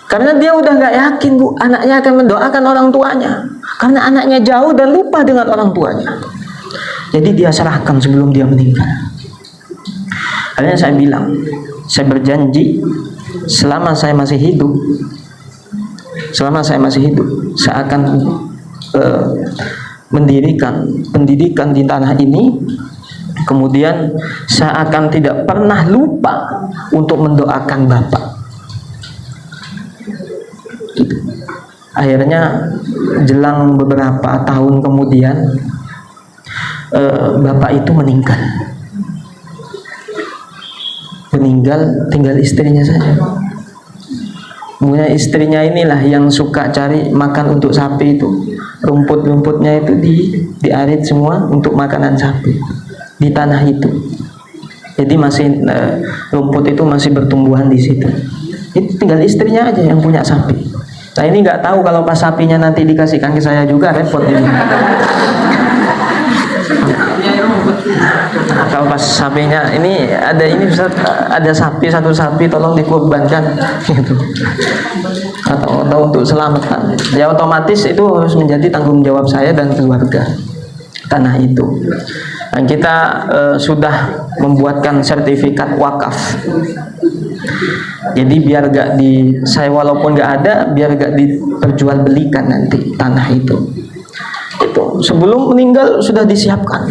Karena dia udah nggak yakin Bu, anaknya akan mendoakan orang tuanya. Karena anaknya jauh dan lupa dengan orang tuanya. Jadi dia serahkan sebelum dia meninggal. Akhirnya saya bilang, saya berjanji selama saya masih hidup, saya akan mendirikan pendidikan di tanah ini. Kemudian saya akan tidak pernah lupa untuk mendoakan Bapak. Akhirnya jelang beberapa tahun kemudian, Bapak itu meninggal, tinggal istrinya saja. Kemudian istrinya inilah yang suka cari makan untuk sapi itu, rumput-rumputnya itu diarit semua untuk makanan sapi di tanah itu. Jadi masih rumput itu masih bertumbuhan di situ. Itu tinggal istrinya aja yang punya sapi. Nah ini nggak tahu kalau pas sapinya nanti dikasihkan ke saya juga, repot ini. Nah, kalau pas sapinya ini Ustaz, ada satu sapi tolong dikorbankan gitu. Atau untuk selamatkan. Ya otomatis itu harus menjadi tanggung jawab saya dan keluarga tanah itu. Dan kita sudah membuatkan sertifikat wakaf. Jadi biar gak saya walaupun gak ada, biar gak diperjualbelikan nanti tanah itu. Itu sebelum meninggal sudah disiapkan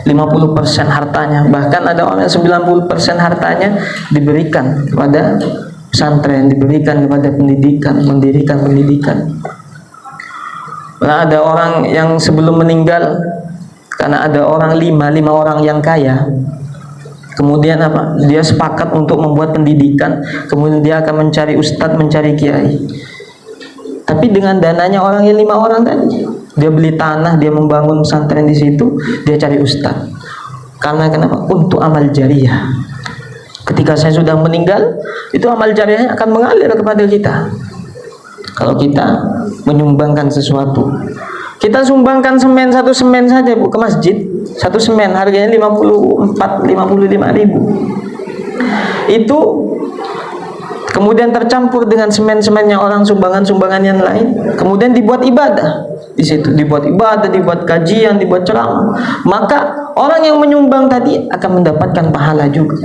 50% hartanya, bahkan ada orang 90% hartanya diberikan kepada pesantren, diberikan kepada pendidikan, mendirikan pendidikan. Nah, ada orang yang sebelum meninggal, karena ada orang lima orang yang kaya, kemudian apa? Dia sepakat untuk membuat pendidikan, kemudian dia akan mencari ustadz, mencari kiai. Tapi dengan dananya orang yang 5 orang tadi, dia beli tanah, dia membangun pesantren di situ, dia cari ustadz. Karena kenapa? Untuk amal jariah. Ketika saya sudah meninggal, itu amal jariahnya akan mengalir kepada kita. Kalau kita menyumbangkan sesuatu, kita sumbangkan satu semen saja Bu ke masjid. Satu semen harganya 55 ribu. Itu kemudian tercampur dengan semen-semennya orang, sumbangan yang lain, kemudian dibuat ibadah di situ, dibuat ibadah, dibuat kajian, dibuat ceramah, maka orang yang menyumbang tadi akan mendapatkan pahala juga.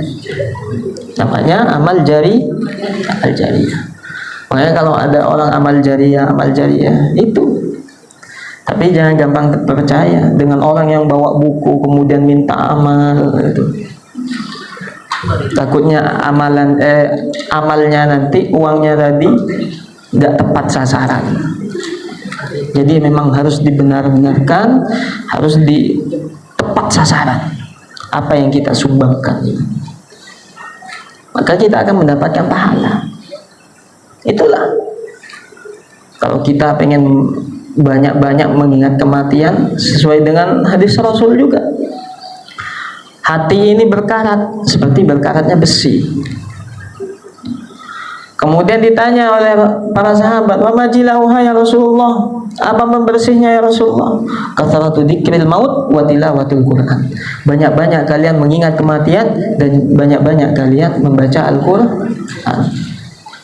Namanya amal jariah. Makanya kalau ada orang amal jariah itu, tapi jangan gampang percaya dengan orang yang bawa buku kemudian minta amal itu. Takutnya amalnya nanti, uangnya tadi nggak tepat sasaran. Jadi memang harus dibenar-benarkan, harus di tepat sasaran apa yang kita sumbangkan, maka kita akan mendapatkan pahala. Itulah kalau kita pengen banyak-banyak mengingat kematian, sesuai dengan hadis Rasul juga. Hati ini berkarat seperti berkaratnya besi. Kemudian ditanya oleh para sahabat, "Wa majilauha ya Rasulullah?" Apa membersihnya ya Rasulullah? Kathratu dzikril maut wa tilawatul Quran. Banyak-banyak kalian mengingat kematian dan banyak-banyak kalian membaca Al-Qur'an.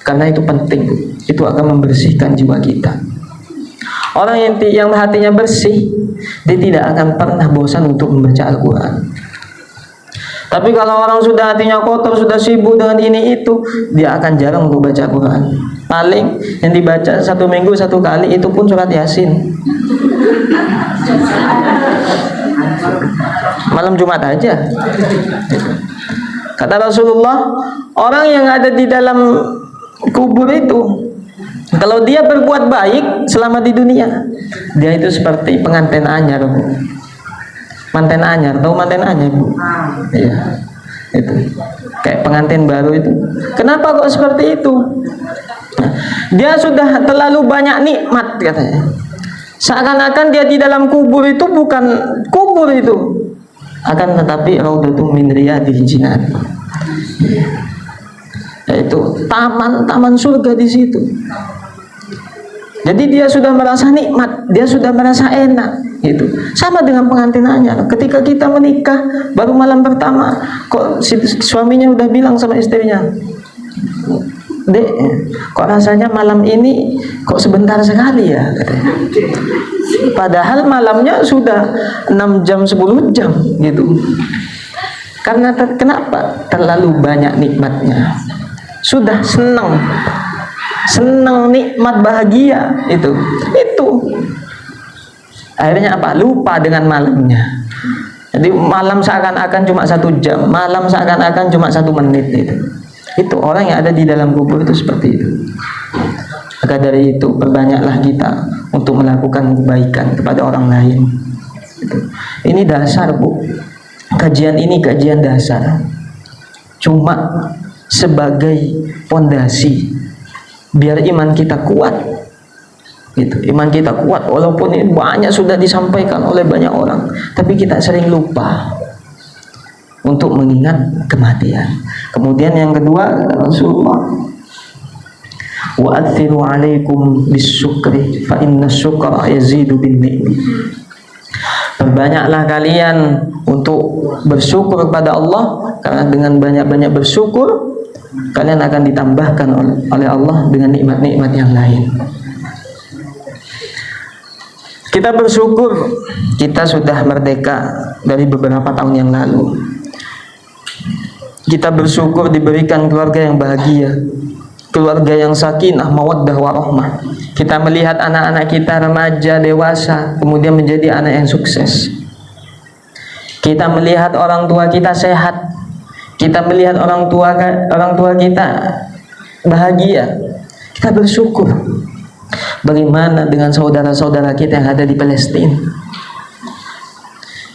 Karena itu penting, itu akan membersihkan jiwa kita. Orang yang hatinya bersih, dia tidak akan pernah bosan untuk membaca Al-Qur'an. Tapi kalau orang sudah hatinya kotor, sudah sibuk dengan ini itu, dia akan jarang untuk baca Quran. Paling yang dibaca 1 minggu 1 kali, itu pun surat Yasin. Malam Jumat aja. Kata Rasulullah, orang yang ada di dalam kubur itu, kalau dia berbuat baik selama di dunia, dia itu seperti pengantin anyar. Manten anyar, tahu manten anyar Bu? Iya, itu kayak pengantin baru itu. Kenapa kok seperti itu? Dia sudah terlalu banyak nikmat katanya. Seakan-akan dia di dalam kubur itu bukan kubur itu, akan tetapi raudhatun min riyadil jinan. Yaitu taman surga di situ. Jadi dia sudah merasa nikmat, dia sudah merasa enak, gitu. Sama dengan pengantin anyar. Ketika kita menikah, baru malam pertama, kok suaminya udah bilang sama istrinya, "Dek, kok rasanya malam ini kok sebentar sekali ya?" katanya. Padahal malamnya sudah 6 jam, 10 jam, gitu. Karena kenapa? Terlalu banyak nikmatnya. Sudah senang nikmat bahagia itu akhirnya apa? Lupa dengan malamnya. Jadi malam seakan-akan cuma 1 jam, malam seakan-akan cuma 1 menit itu orang yang ada di dalam kubur itu seperti itu. Maka dari itu perbanyaklah kita untuk melakukan kebaikan kepada orang lain. Ini dasar Bu, kajian ini kajian dasar, cuma sebagai pondasi biar iman kita kuat, gitu. Iman kita kuat walaupun ini banyak sudah disampaikan oleh banyak orang, tapi kita sering lupa untuk mengingat kematian. Kemudian yang kedua, Rasulullah, wa athiru alaikum bisyukri fa inna syukra yazidu bin ni'mi. Perbanyaklah kalian untuk bersyukur kepada Allah, karena dengan banyak-banyak bersyukur kalian akan ditambahkan oleh Allah dengan nikmat-nikmat yang lain. Kita bersyukur kita sudah merdeka dari beberapa tahun yang lalu. Kita bersyukur diberikan keluarga yang bahagia, keluarga yang sakinah, mawaddah, warahmah. Kita melihat anak-anak kita remaja, dewasa, kemudian menjadi anak yang sukses. Kita melihat orang tua kita sehat. Kita melihat orang tua kita bahagia. Kita bersyukur. Bagaimana dengan saudara-saudara kita yang ada di Palestina,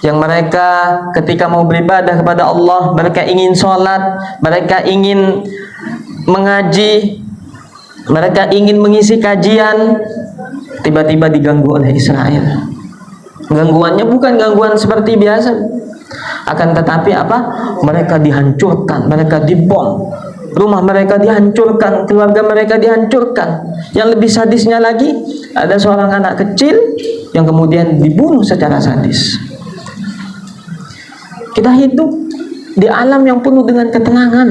yang mereka ketika mau beribadah kepada Allah, mereka ingin sholat, mereka ingin mengaji, mereka ingin mengisi kajian, tiba-tiba diganggu oleh Israel. Gangguannya bukan gangguan seperti biasa, akan tetapi apa? Mereka dihancurkan, mereka dibom, rumah mereka dihancurkan, keluarga mereka dihancurkan. Yang lebih sadisnya lagi, ada seorang anak kecil yang kemudian dibunuh secara sadis. Kita hidup di alam yang penuh dengan ketenangan,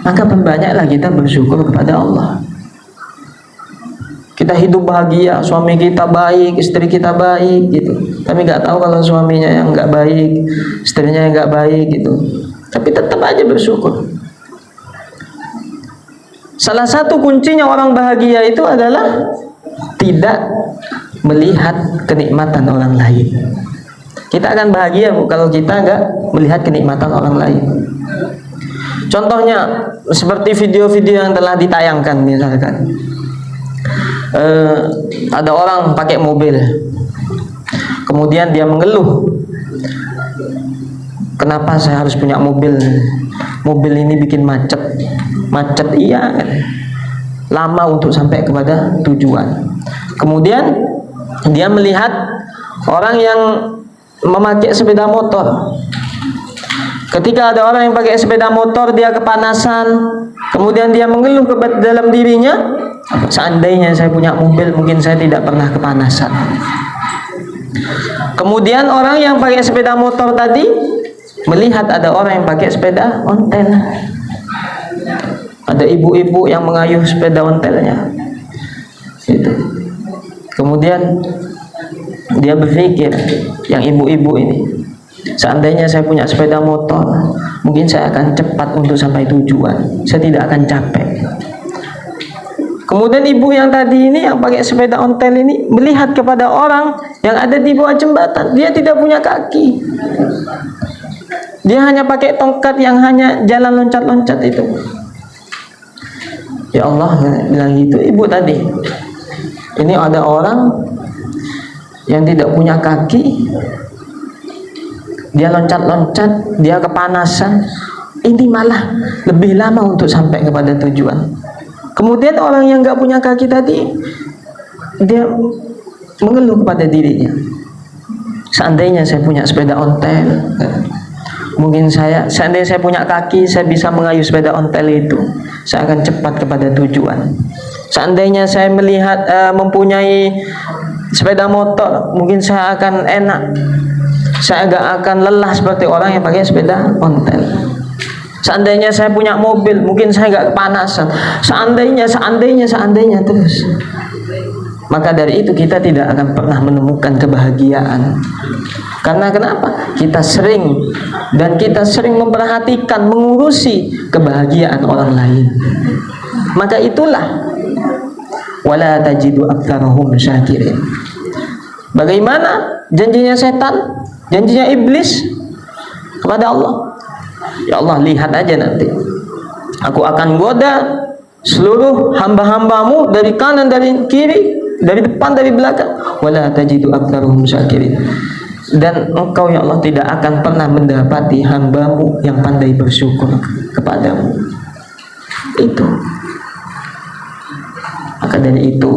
maka perbanyaklah kita bersyukur kepada Allah. Kita hidup bahagia, suami kita baik, istri kita baik gitu. Tapi nggak tahu kalau suaminya yang nggak baik, istrinya yang nggak baik gitu. Tapi tetap aja bersyukur. Salah satu kuncinya orang bahagia itu adalah tidak melihat kenikmatan orang lain. Kita akan bahagia kalau kita nggak melihat kenikmatan orang lain. Contohnya seperti video-video yang telah ditayangkan, misalkan ada orang pakai mobil, kemudian dia mengeluh, kenapa saya harus punya mobil? Mobil ini bikin macet. Macet iya, lama untuk sampai kepada tujuan. Kemudian dia melihat orang yang memakai sepeda motor. Ketika ada orang yang pakai sepeda motor, dia kepanasan, kemudian dia mengeluh ke dalam dirinya, seandainya saya punya mobil, mungkin saya tidak pernah kepanasan. Kemudian orang yang pakai sepeda motor tadi melihat ada orang yang pakai sepeda ontel. Ada ibu-ibu yang mengayuh sepeda ontelnya. Gitu. Kemudian dia berpikir, yang ibu-ibu ini, seandainya saya punya sepeda motor, mungkin saya akan cepat untuk sampai tujuan. Saya tidak akan capek. Kemudian ibu yang tadi ini, yang pakai sepeda ontel ini, melihat kepada orang yang ada di bawah jembatan. Dia tidak punya kaki. Dia hanya pakai tongkat yang hanya jalan loncat-loncat itu. Ya Allah, bilang gitu ibu tadi. Ini ada orang yang tidak punya kaki, dia loncat-loncat, dia kepanasan, ini malah lebih lama untuk sampai kepada tujuan. Kemudian orang yang nggak punya kaki tadi, dia mengeluh kepada dirinya, seandainya saya punya sepeda ontel, mungkin seandainya saya punya kaki, saya bisa mengayuh sepeda ontel itu, saya akan cepat kepada tujuan. Seandainya saya mempunyai sepeda motor, mungkin saya akan enak, saya nggak akan lelah seperti orang yang pakai sepeda ontel. Seandainya saya punya mobil, mungkin saya nggak kepanasan. Seandainya terus. Maka dari itu kita tidak akan pernah menemukan kebahagiaan. Karena kenapa? Kita sering memperhatikan, mengurusi kebahagiaan orang lain. Maka itulah wala tajidu aktsarahum syakirin. Bagaimana janjinya setan, janjinya iblis kepada Allah? Ya Allah, lihat aja nanti, aku akan goda seluruh hamba-hambamu dari kanan, dari kiri, dari depan, dari belakang. Wala tajidu aktsarahum syakirin. Dan engkau ya Allah tidak akan pernah mendapati hambamu yang pandai bersyukur kepadamu. Itu. Maka dari itu,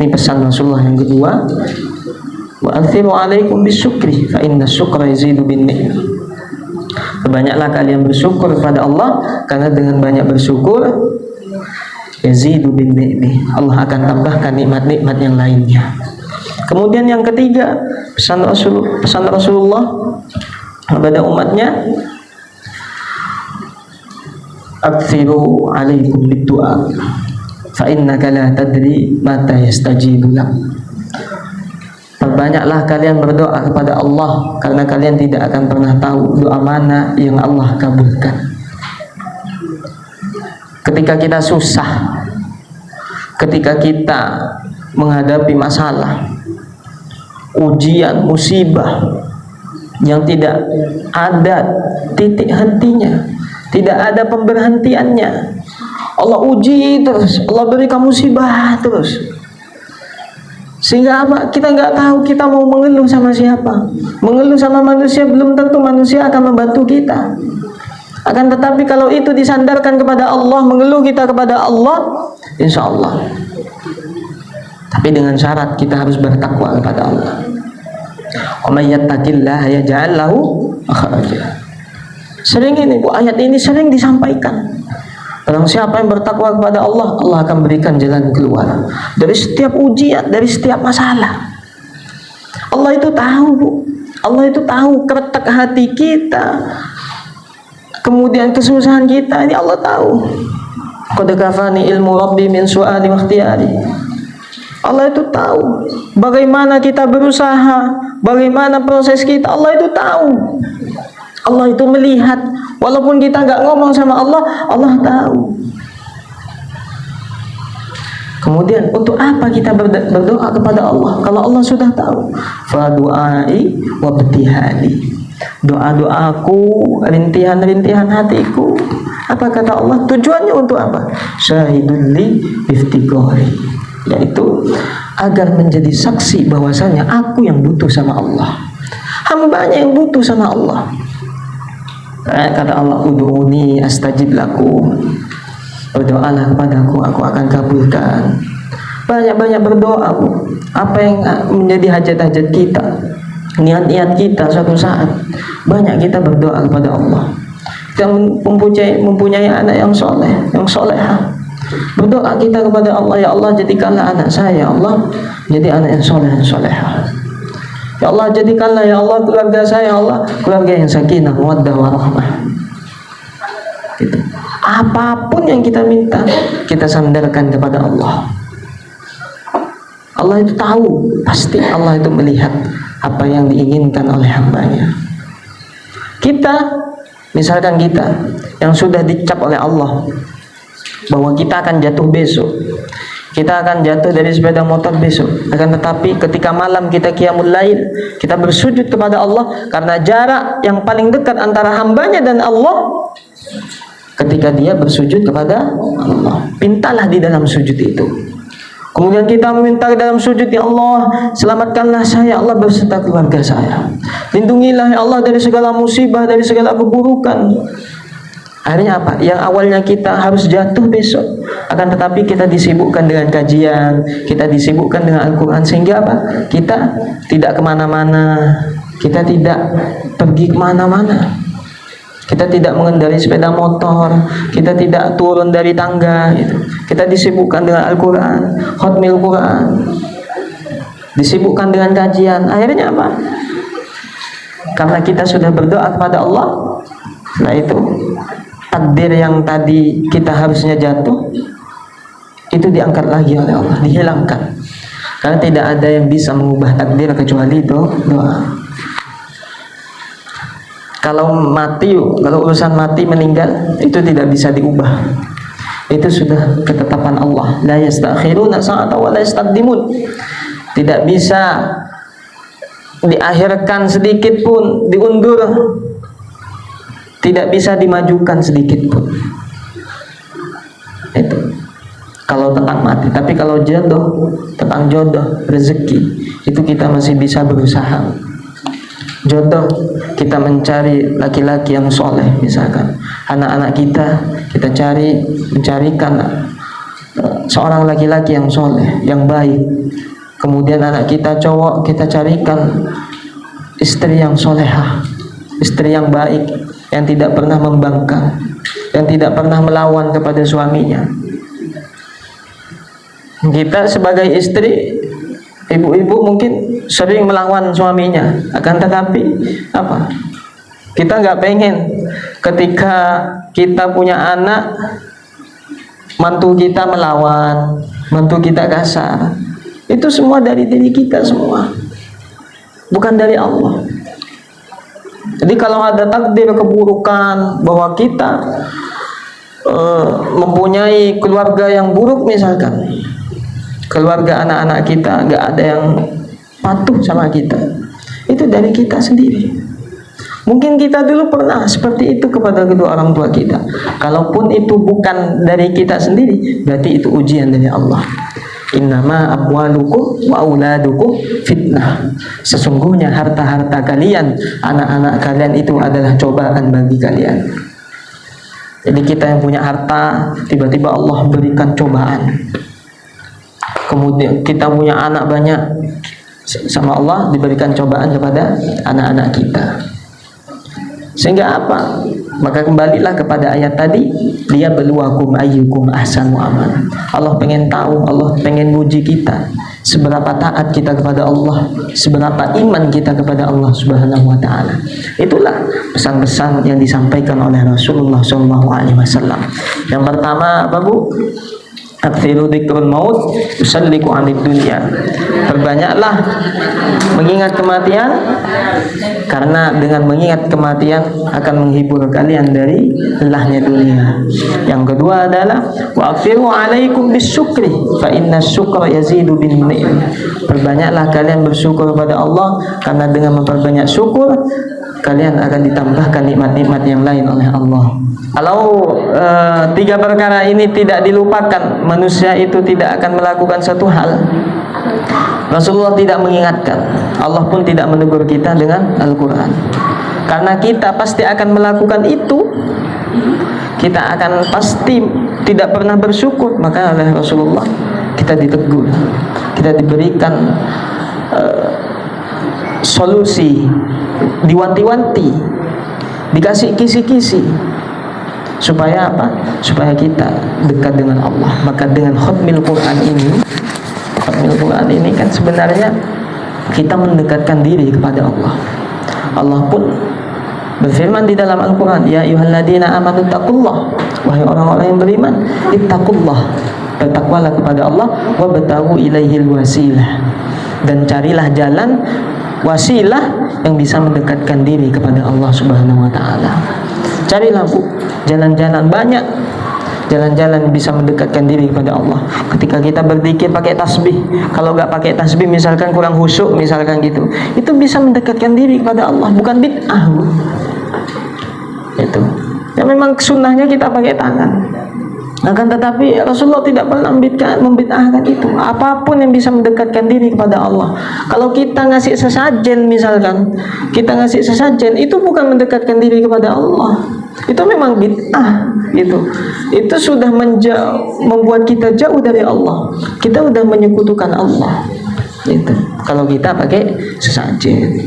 ini pesan Rasulullah yang kedua, wa athiru alaikum bisyukri fa inna syukra yazidu bin ni'mah. Banyaklah kalian bersyukur kepada Allah, karena dengan banyak bersyukur yazidu bin ni'mah, Allah akan tambahkan nikmat-nikmat yang lainnya. Kemudian yang ketiga, pesan Rasulullah kepada umatnya, akthiru alaikum bid-du'a fa innaka la tadri mata yastajibu lak. Banyaklah kalian berdoa kepada Allah, karena kalian tidak akan pernah tahu doa mana yang Allah kabulkan. Ketika kita susah, ketika kita menghadapi masalah, ujian, musibah yang tidak ada titik hentinya, tidak ada pemberhentiannya, Allah uji terus, Allah berikan musibah terus, sehingga apa? Kita nggak tahu kita mau mengeluh sama siapa. Mengeluh sama manusia belum tentu manusia akan membantu kita. Akan tetapi kalau itu disandarkan kepada Allah, mengeluh kita kepada Allah, insya Allah. Tapi dengan syarat kita harus bertakwa kepada Allah. Wa may yattaqillaha yaj'al lahu makhraja. Sering ini Bu, ayat ini sering disampaikan. Barang siapa yang bertakwa kepada Allah, Allah akan berikan jalan keluar dari setiap ujian, dari setiap masalah. Allah itu tahu Bu, Allah itu tahu keretak hati kita, kemudian kesusahan kita, ini Allah tahu. Qad kafani ilmu rabbi min su'ali wa ikhtiyari. Allah itu tahu bagaimana kita berusaha, bagaimana proses kita, Allah itu tahu. Allah itu melihat, walaupun kita nggak ngomong sama Allah, Allah tahu. Kemudian untuk apa kita berdoa kepada Allah kalau Allah sudah tahu? Fa du'ai wa ibtihali. Doa-doaku, rintihan-rintihan hatiku. Apa kata Allah? Tujuannya untuk apa? Syahidul li iftiqari. Yaitu agar menjadi saksi bahwasanya aku yang butuh sama Allah. Hambanya yang butuh sama Allah. Kata Allah, ud'uni astajib lakum. Berdoalah kepadaku, aku akan kabulkan. Banyak-banyak berdoa Bu. Apa yang menjadi hajat-hajat kita, niat-niat kita suatu saat, banyak kita berdoa kepada Allah. Kita mempunyai anak yang soleh, yang soleha. Berdoa kita kepada Allah, ya Allah jadikanlah anak saya, ya Allah jadi anak yang soleh, yang soleha. Ya Allah jadikanlah ya Allah keluarga saya, ya Allah keluarga yang sakinah, mawaddah warahmah. Gitu. Apapun yang kita minta, kita sandarkan kepada Allah. Allah itu tahu, pasti Allah itu melihat apa yang diinginkan oleh hambanya. Kita, misalkan kita yang sudah dicap oleh Allah bahwa kita akan jatuh besok, kita akan jatuh dari sepeda motor besok. Akan tetapi ketika malam kita qiyamul lail, kita bersujud kepada Allah, karena jarak yang paling dekat antara hambanya dan Allah ketika dia bersujud kepada Allah. Pintalah di dalam sujud itu. Kemudian kita meminta di dalam sujud, ya Allah selamatkanlah saya, Allah beserta keluarga saya. Lindungilah ya Allah dari segala musibah, dari segala keburukan. Akhirnya apa? Yang awalnya kita harus jatuh besok, akan tetapi kita disibukkan dengan kajian, kita disibukkan dengan Al-Quran, sehingga apa? Kita tidak kemana-mana, kita tidak pergi kemana-mana, kita tidak mengendarai sepeda motor, kita tidak turun dari tangga, gitu. Kita disibukkan dengan Al-Quran, khotmil Quran, disibukkan dengan kajian. Akhirnya apa? Karena kita sudah berdoa kepada Allah, setelah itu takdir yang tadi kita harusnya jatuh itu diangkat lagi oleh Allah, dihilangkan. Karena tidak ada yang bisa mengubah takdir kecuali doa. Kalau mati, kalau urusan mati meninggal itu tidak bisa diubah. Itu sudah ketetapan Allah. La yastakhiruna sa'ata wa la yastaqdimun. Tidak bisa diakhirkan sedikit pun, diundur. Tidak bisa dimajukan sedikit pun. Itu kalau tentang mati. Tapi kalau jodoh, tentang jodoh, rezeki, itu kita masih bisa berusaha. Jodoh, kita mencari laki-laki yang soleh, misalkan anak-anak kita mencarikan seorang laki-laki yang soleh, yang baik. Kemudian anak kita cowok, kita carikan istri yang solehah, istri yang baik, yang tidak pernah membangkang, yang tidak pernah melawan kepada suaminya. Kita sebagai istri, ibu-ibu mungkin sering melawan suaminya, akan tetapi apa? Kita nggak pengen ketika kita punya anak, mantu kita melawan, mantu kita kasar. Itu semua dari diri kita semua. bukan dari Allah. Jadi kalau ada takdir keburukan bahwa kita mempunyai keluarga yang buruk, misalkan keluarga anak-anak kita gak ada yang patuh sama kita, itu dari kita sendiri. Mungkin kita dulu pernah seperti itu kepada kedua orang tua kita. Kalaupun itu bukan dari kita sendiri, berarti itu ujian dari Allah. Innama amwalukum wa auladukum fitnah. Sesungguhnya harta-harta kalian, anak-anak kalian itu adalah cobaan bagi kalian. Jadi kita yang punya harta, tiba-tiba Allah berikan cobaan. Kemudian kita punya anak banyak, sama Allah diberikan cobaan kepada anak-anak kita. Sehingga apa? Maka kembalilah kepada ayat tadi, dia beluakum ayyukum ahsanu amal. Allah pengen tahu, Allah pengen uji kita, seberapa taat kita kepada Allah, seberapa iman kita kepada Allah Subhanahu wa taala. Itulah pesan-pesan yang disampaikan oleh Rasulullah SAW. Yang pertama apa, Bu? Aktsiru dzikrul maut yusalliku 'anid dunya. Perbanyaklah mengingat kematian, karena dengan mengingat kematian akan menghibur kalian dari lelahnya dunia. Yang kedua adalah wa akthiru 'alaikum bisyukri fa inna syukra yazidu bin ni'am. Perbanyaklah kalian bersyukur kepada Allah, karena dengan memperbanyak syukur kalian akan ditambahkan nikmat-nikmat yang lain oleh Allah. Kalau tiga perkara ini tidak dilupakan, manusia itu tidak akan melakukan satu hal. Rasulullah tidak mengingatkan, Allah pun tidak menegur kita dengan Al-Quran. Karena kita pasti akan melakukan itu, kita akan pasti tidak pernah bersyukur, maka oleh Rasulullah kita ditegur, kita diberikan solusi, diwanti-wanti, dikasih kisi-kisi, supaya apa? Supaya kita dekat dengan Allah. Maka dengan khatmil Quran ini kan sebenarnya kita mendekatkan diri kepada Allah. Allah pun berfirman di dalam Al-Quran, ya ayyuhalladzina amanu taqullah, wahai orang-orang yang beriman, ittaqullah, bertakwalah kepada Allah, wabtaghu ilaihil wasilah, dan carilah jalan wasilah yang bisa mendekatkan diri kepada Allah Subhanahu wa taala. Carilah, Bu, jalan-jalan banyak, jalan-jalan yang bisa mendekatkan diri kepada Allah. Ketika kita berzikir pakai tasbih, kalau nggak pakai tasbih misalkan kurang khusyuk misalkan gitu, itu bisa mendekatkan diri kepada Allah, bukan bid'ah, Bu. Itu ya, memang sunnahnya kita pakai tangan. Akan tetapi Rasulullah tidak pernah membid'ahkan itu. Apapun yang bisa mendekatkan diri kepada Allah. Kalau kita ngasih sesajen misalkan, kita ngasih sesajen, itu bukan mendekatkan diri kepada Allah. Itu memang bid'ah gitu. Itu sudah membuat kita jauh dari Allah. Kita sudah menyekutukan Allah. Gitu. Kalau kita pakai sesajen.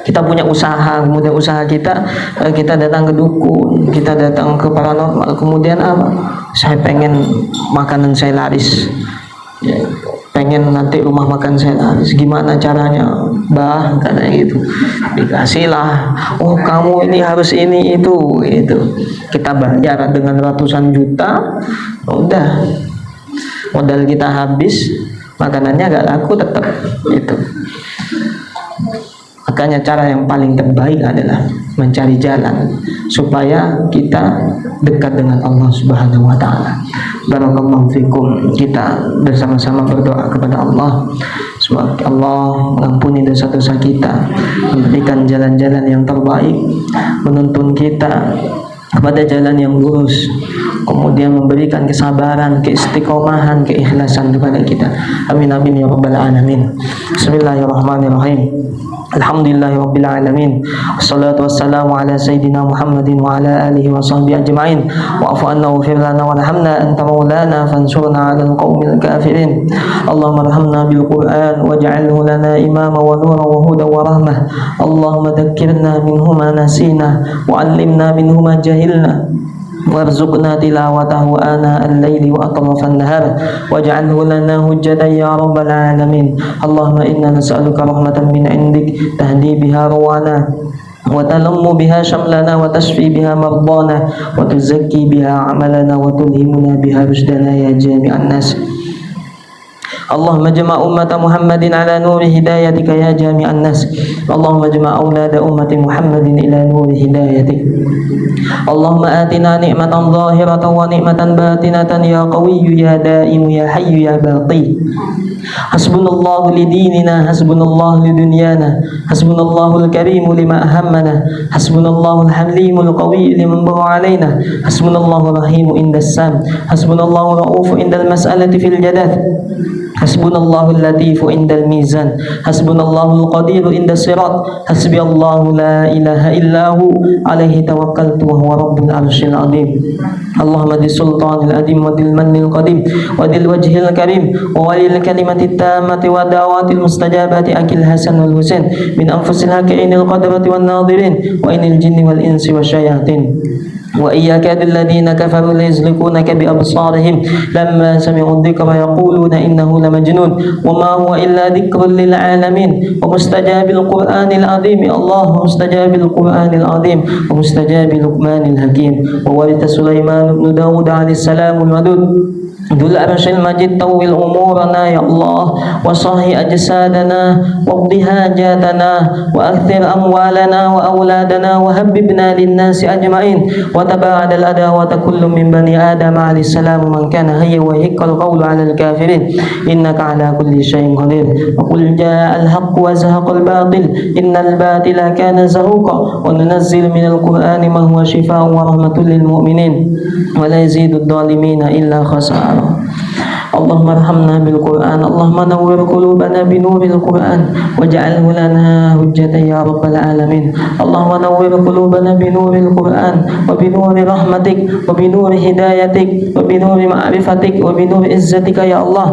Kita punya usaha, kemudian usaha kita datang ke dukun, kita datang ke paranormal, kemudian apa? Saya pengen makanan saya laris, ya, pengen nanti rumah makan saya laris. Gimana caranya, Bah? Katanya gitu. Dikasihlah, oh kamu ini harus ini itu. Kita bayar dengan ratusan juta, udah modal kita habis, makanannya gak laku tetap itu. Makanya cara yang paling terbaik adalah mencari jalan supaya kita dekat dengan Allah Subhanahu wa taala. Barakallahu fikum. Kita bersama-sama berdoa kepada Allah, semoga Allah mengampuni dosa-dosa kita, memberikan jalan-jalan yang terbaik, menuntun kita kepada jalan yang lurus, kemudian memberikan kesabaran, keistiqomahan, keikhlasan kepada kita. Amin amin ya rabbal alamin. Bismillahirrahmanirrahim. Alhamdulillahirabbil alamin. Wassalatu wassalamu ala sayyidina Muhammadin wa ala alihi wa sahbihi ajma'in. Wa'fu anna waghfir lana warhamna anta maulana fansurna 'alal qaumil kafirin. Allahumma arhamna bil Qur'an waj'alhu lana imama wa nuran wa hudan wa rahmah. Allahumma dhakkirna minhu ma nasina wa 'allimna minhu ma jahilna. وارزقنا تلاوته آناء الليل وأطراف النهار واجعله لنا حجة يا رب العالمين. اللهم إنا نسألك رحمة من عندك تهدي بها روانا وتلم بها شملنا وتشفي بها مرضانا وتزكي بها عملنا وتلهمنا بها رشدنا يا جامع الناس. اللهم اجمع أمة محمد على نور هدايتك يا جامع الناس. اللهم اجمع أولاد أمة محمد إلى نور هدايتك. اللهم آتنا نعمة ظاهرة ونعمة باطنة يا قوي يا دائم يا حي يا باقي. حسبنا الله لديننا، حسبنا الله لدنيانا، حسبنا الله الكريم لما أهمنا، حسبنا الله الحليم القوي لمن بغى علينا، حسبنا الله الرحيم عند السام، حسبنا الله الرؤوف عند المسألة في الجدال، حسبنا الله اللطيف عند الميزان، حسبنا الله القدير عند الصراط، حسبي الله لا إله إلا هو عليه توكلت وهو رب العرش العظيم. اللهم ذي السلطان العظيم وذي المن القديم وذي الوجه الكريم وولي الكلمة التامة والدعوات المستجابات أكل الحسن والحسين من أنفس الهاكعين القدرة والناظرين وإن الجن والإنس والشياطين. وإياك الذين كفروا ليزلقونك بأبصارهم لما سمعوا الذكر يقولون إنه لمجنون وما هو إلا ذكر للعالمين ومستجاب القرآن العظيم. الله مستجاب القرآن العظيم ومستجاب لقمان الحكيم. وورث سليمان بن داود عليه السلام الودود ذو العرش المجيد طول أمورنا يا الله وصحي أجسادنا واقض حاجاتنا وأكثر أموالنا وأولادنا وهببنا للناس أجمعين وتباعد الأداوة كل من بني آدم عليه السلام من كان هيا ويحق القول على الكافرين إنك على كل شيء قدير. وقل جاء الحق وزهق الباطل إن الباطل كان زهوقا وننزل من القرآن ما هو شفاء ورحمة للمؤمنين ولا يزيد الظالمين إلا خسارا. اللهم ارحمنا بالقرآن. اللهم نور قلوبنا بنور القرآن واجعله لنا حجة يا رب العالمين. اللهم نور قلوبنا بنور القرآن وبنور رحمتك وبنور هدايتك وبنور معرفتك وبنور عزتك يا الله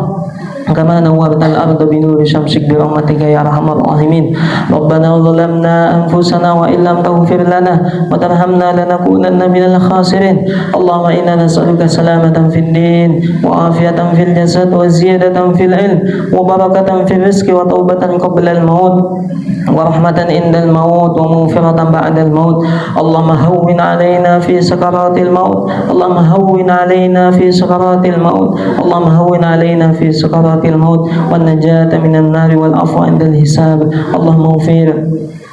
كما نورت الأرض بنور شمسك برحمتك يا أرحم الراحمين. ربنا ظلمنا أنفسنا وإن لم تغفر لنا وترحمنا لنكونن من الخاسرين. اللهم إنا نسألك سلامة في الدين وعافية في الجسد وزيادة في العلم وبركة في الرزق وتوبة قبل الموت ورحمة عند الموت ومغفرة بعد الموت. اللهم هون علينا في سكرات الموت. اللهم هون علينا في سكرات الموت. اللهم هون علينا في سكرات الموت والنجاة من النار والعفو عند الحساب. اللهم اغفر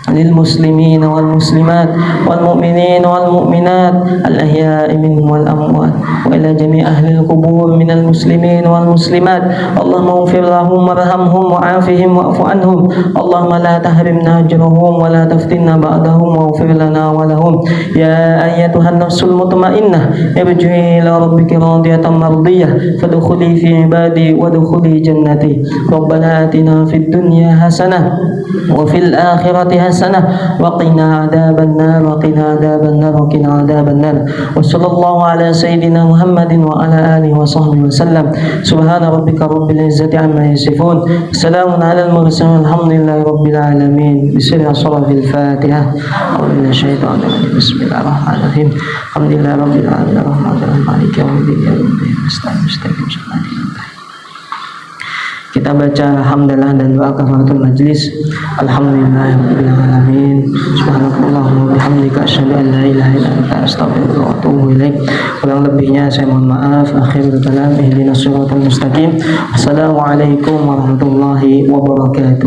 للمسلمين والمسلمات والمؤمنين والمؤمنات الأحياء منهم والأموات وإلى جميع أهل القبور من المسلمين والمسلمات. اللهم اغفر لهم وارحمهم وعافهم واعف عنهم. اللهم لا تحرمنا أجرهم ولا تفتنا بعدهم واغفر لنا ولهم. يا أيتها النفس المطمئنة ارجعي إلى ربك راضية مرضية فادخلي في عبادي وادخلي جنتي. ربنا آتنا في الدنيا حسنة وفي الآخرة حسنة وقنا عذاب النار وقنا عذاب النار وقنا عذاب النار. وصلى الله على سيدنا محمد وعلى آله وصحبه وسلم. سبحان ربك رب العزة عما يصفون سلام على المرسلين الحمد لله رب العالمين. بسر صلاة الفاتحة. أعوذ بالله من الشيطان الرجيم. بسم الله الرحمن الرحيم. الحمد لله رب العالمين الرحمن الرحيم مالك يوم الدين إياك نعبد وإياك نستعين. Kita baca hamdalah dan doa kafaratul majlis. Alhamdulillahirabbil alamin. Subhanakallahumma bihamdika asyhadu an la ilaha illa anta astaghfiruka wa atubu ilaik. Kurang lebihnya saya mohon maaf. Akhirul kalam ihdinas siratal mustaqim. Assalamualaikum warahmatullahi wabarakatuh.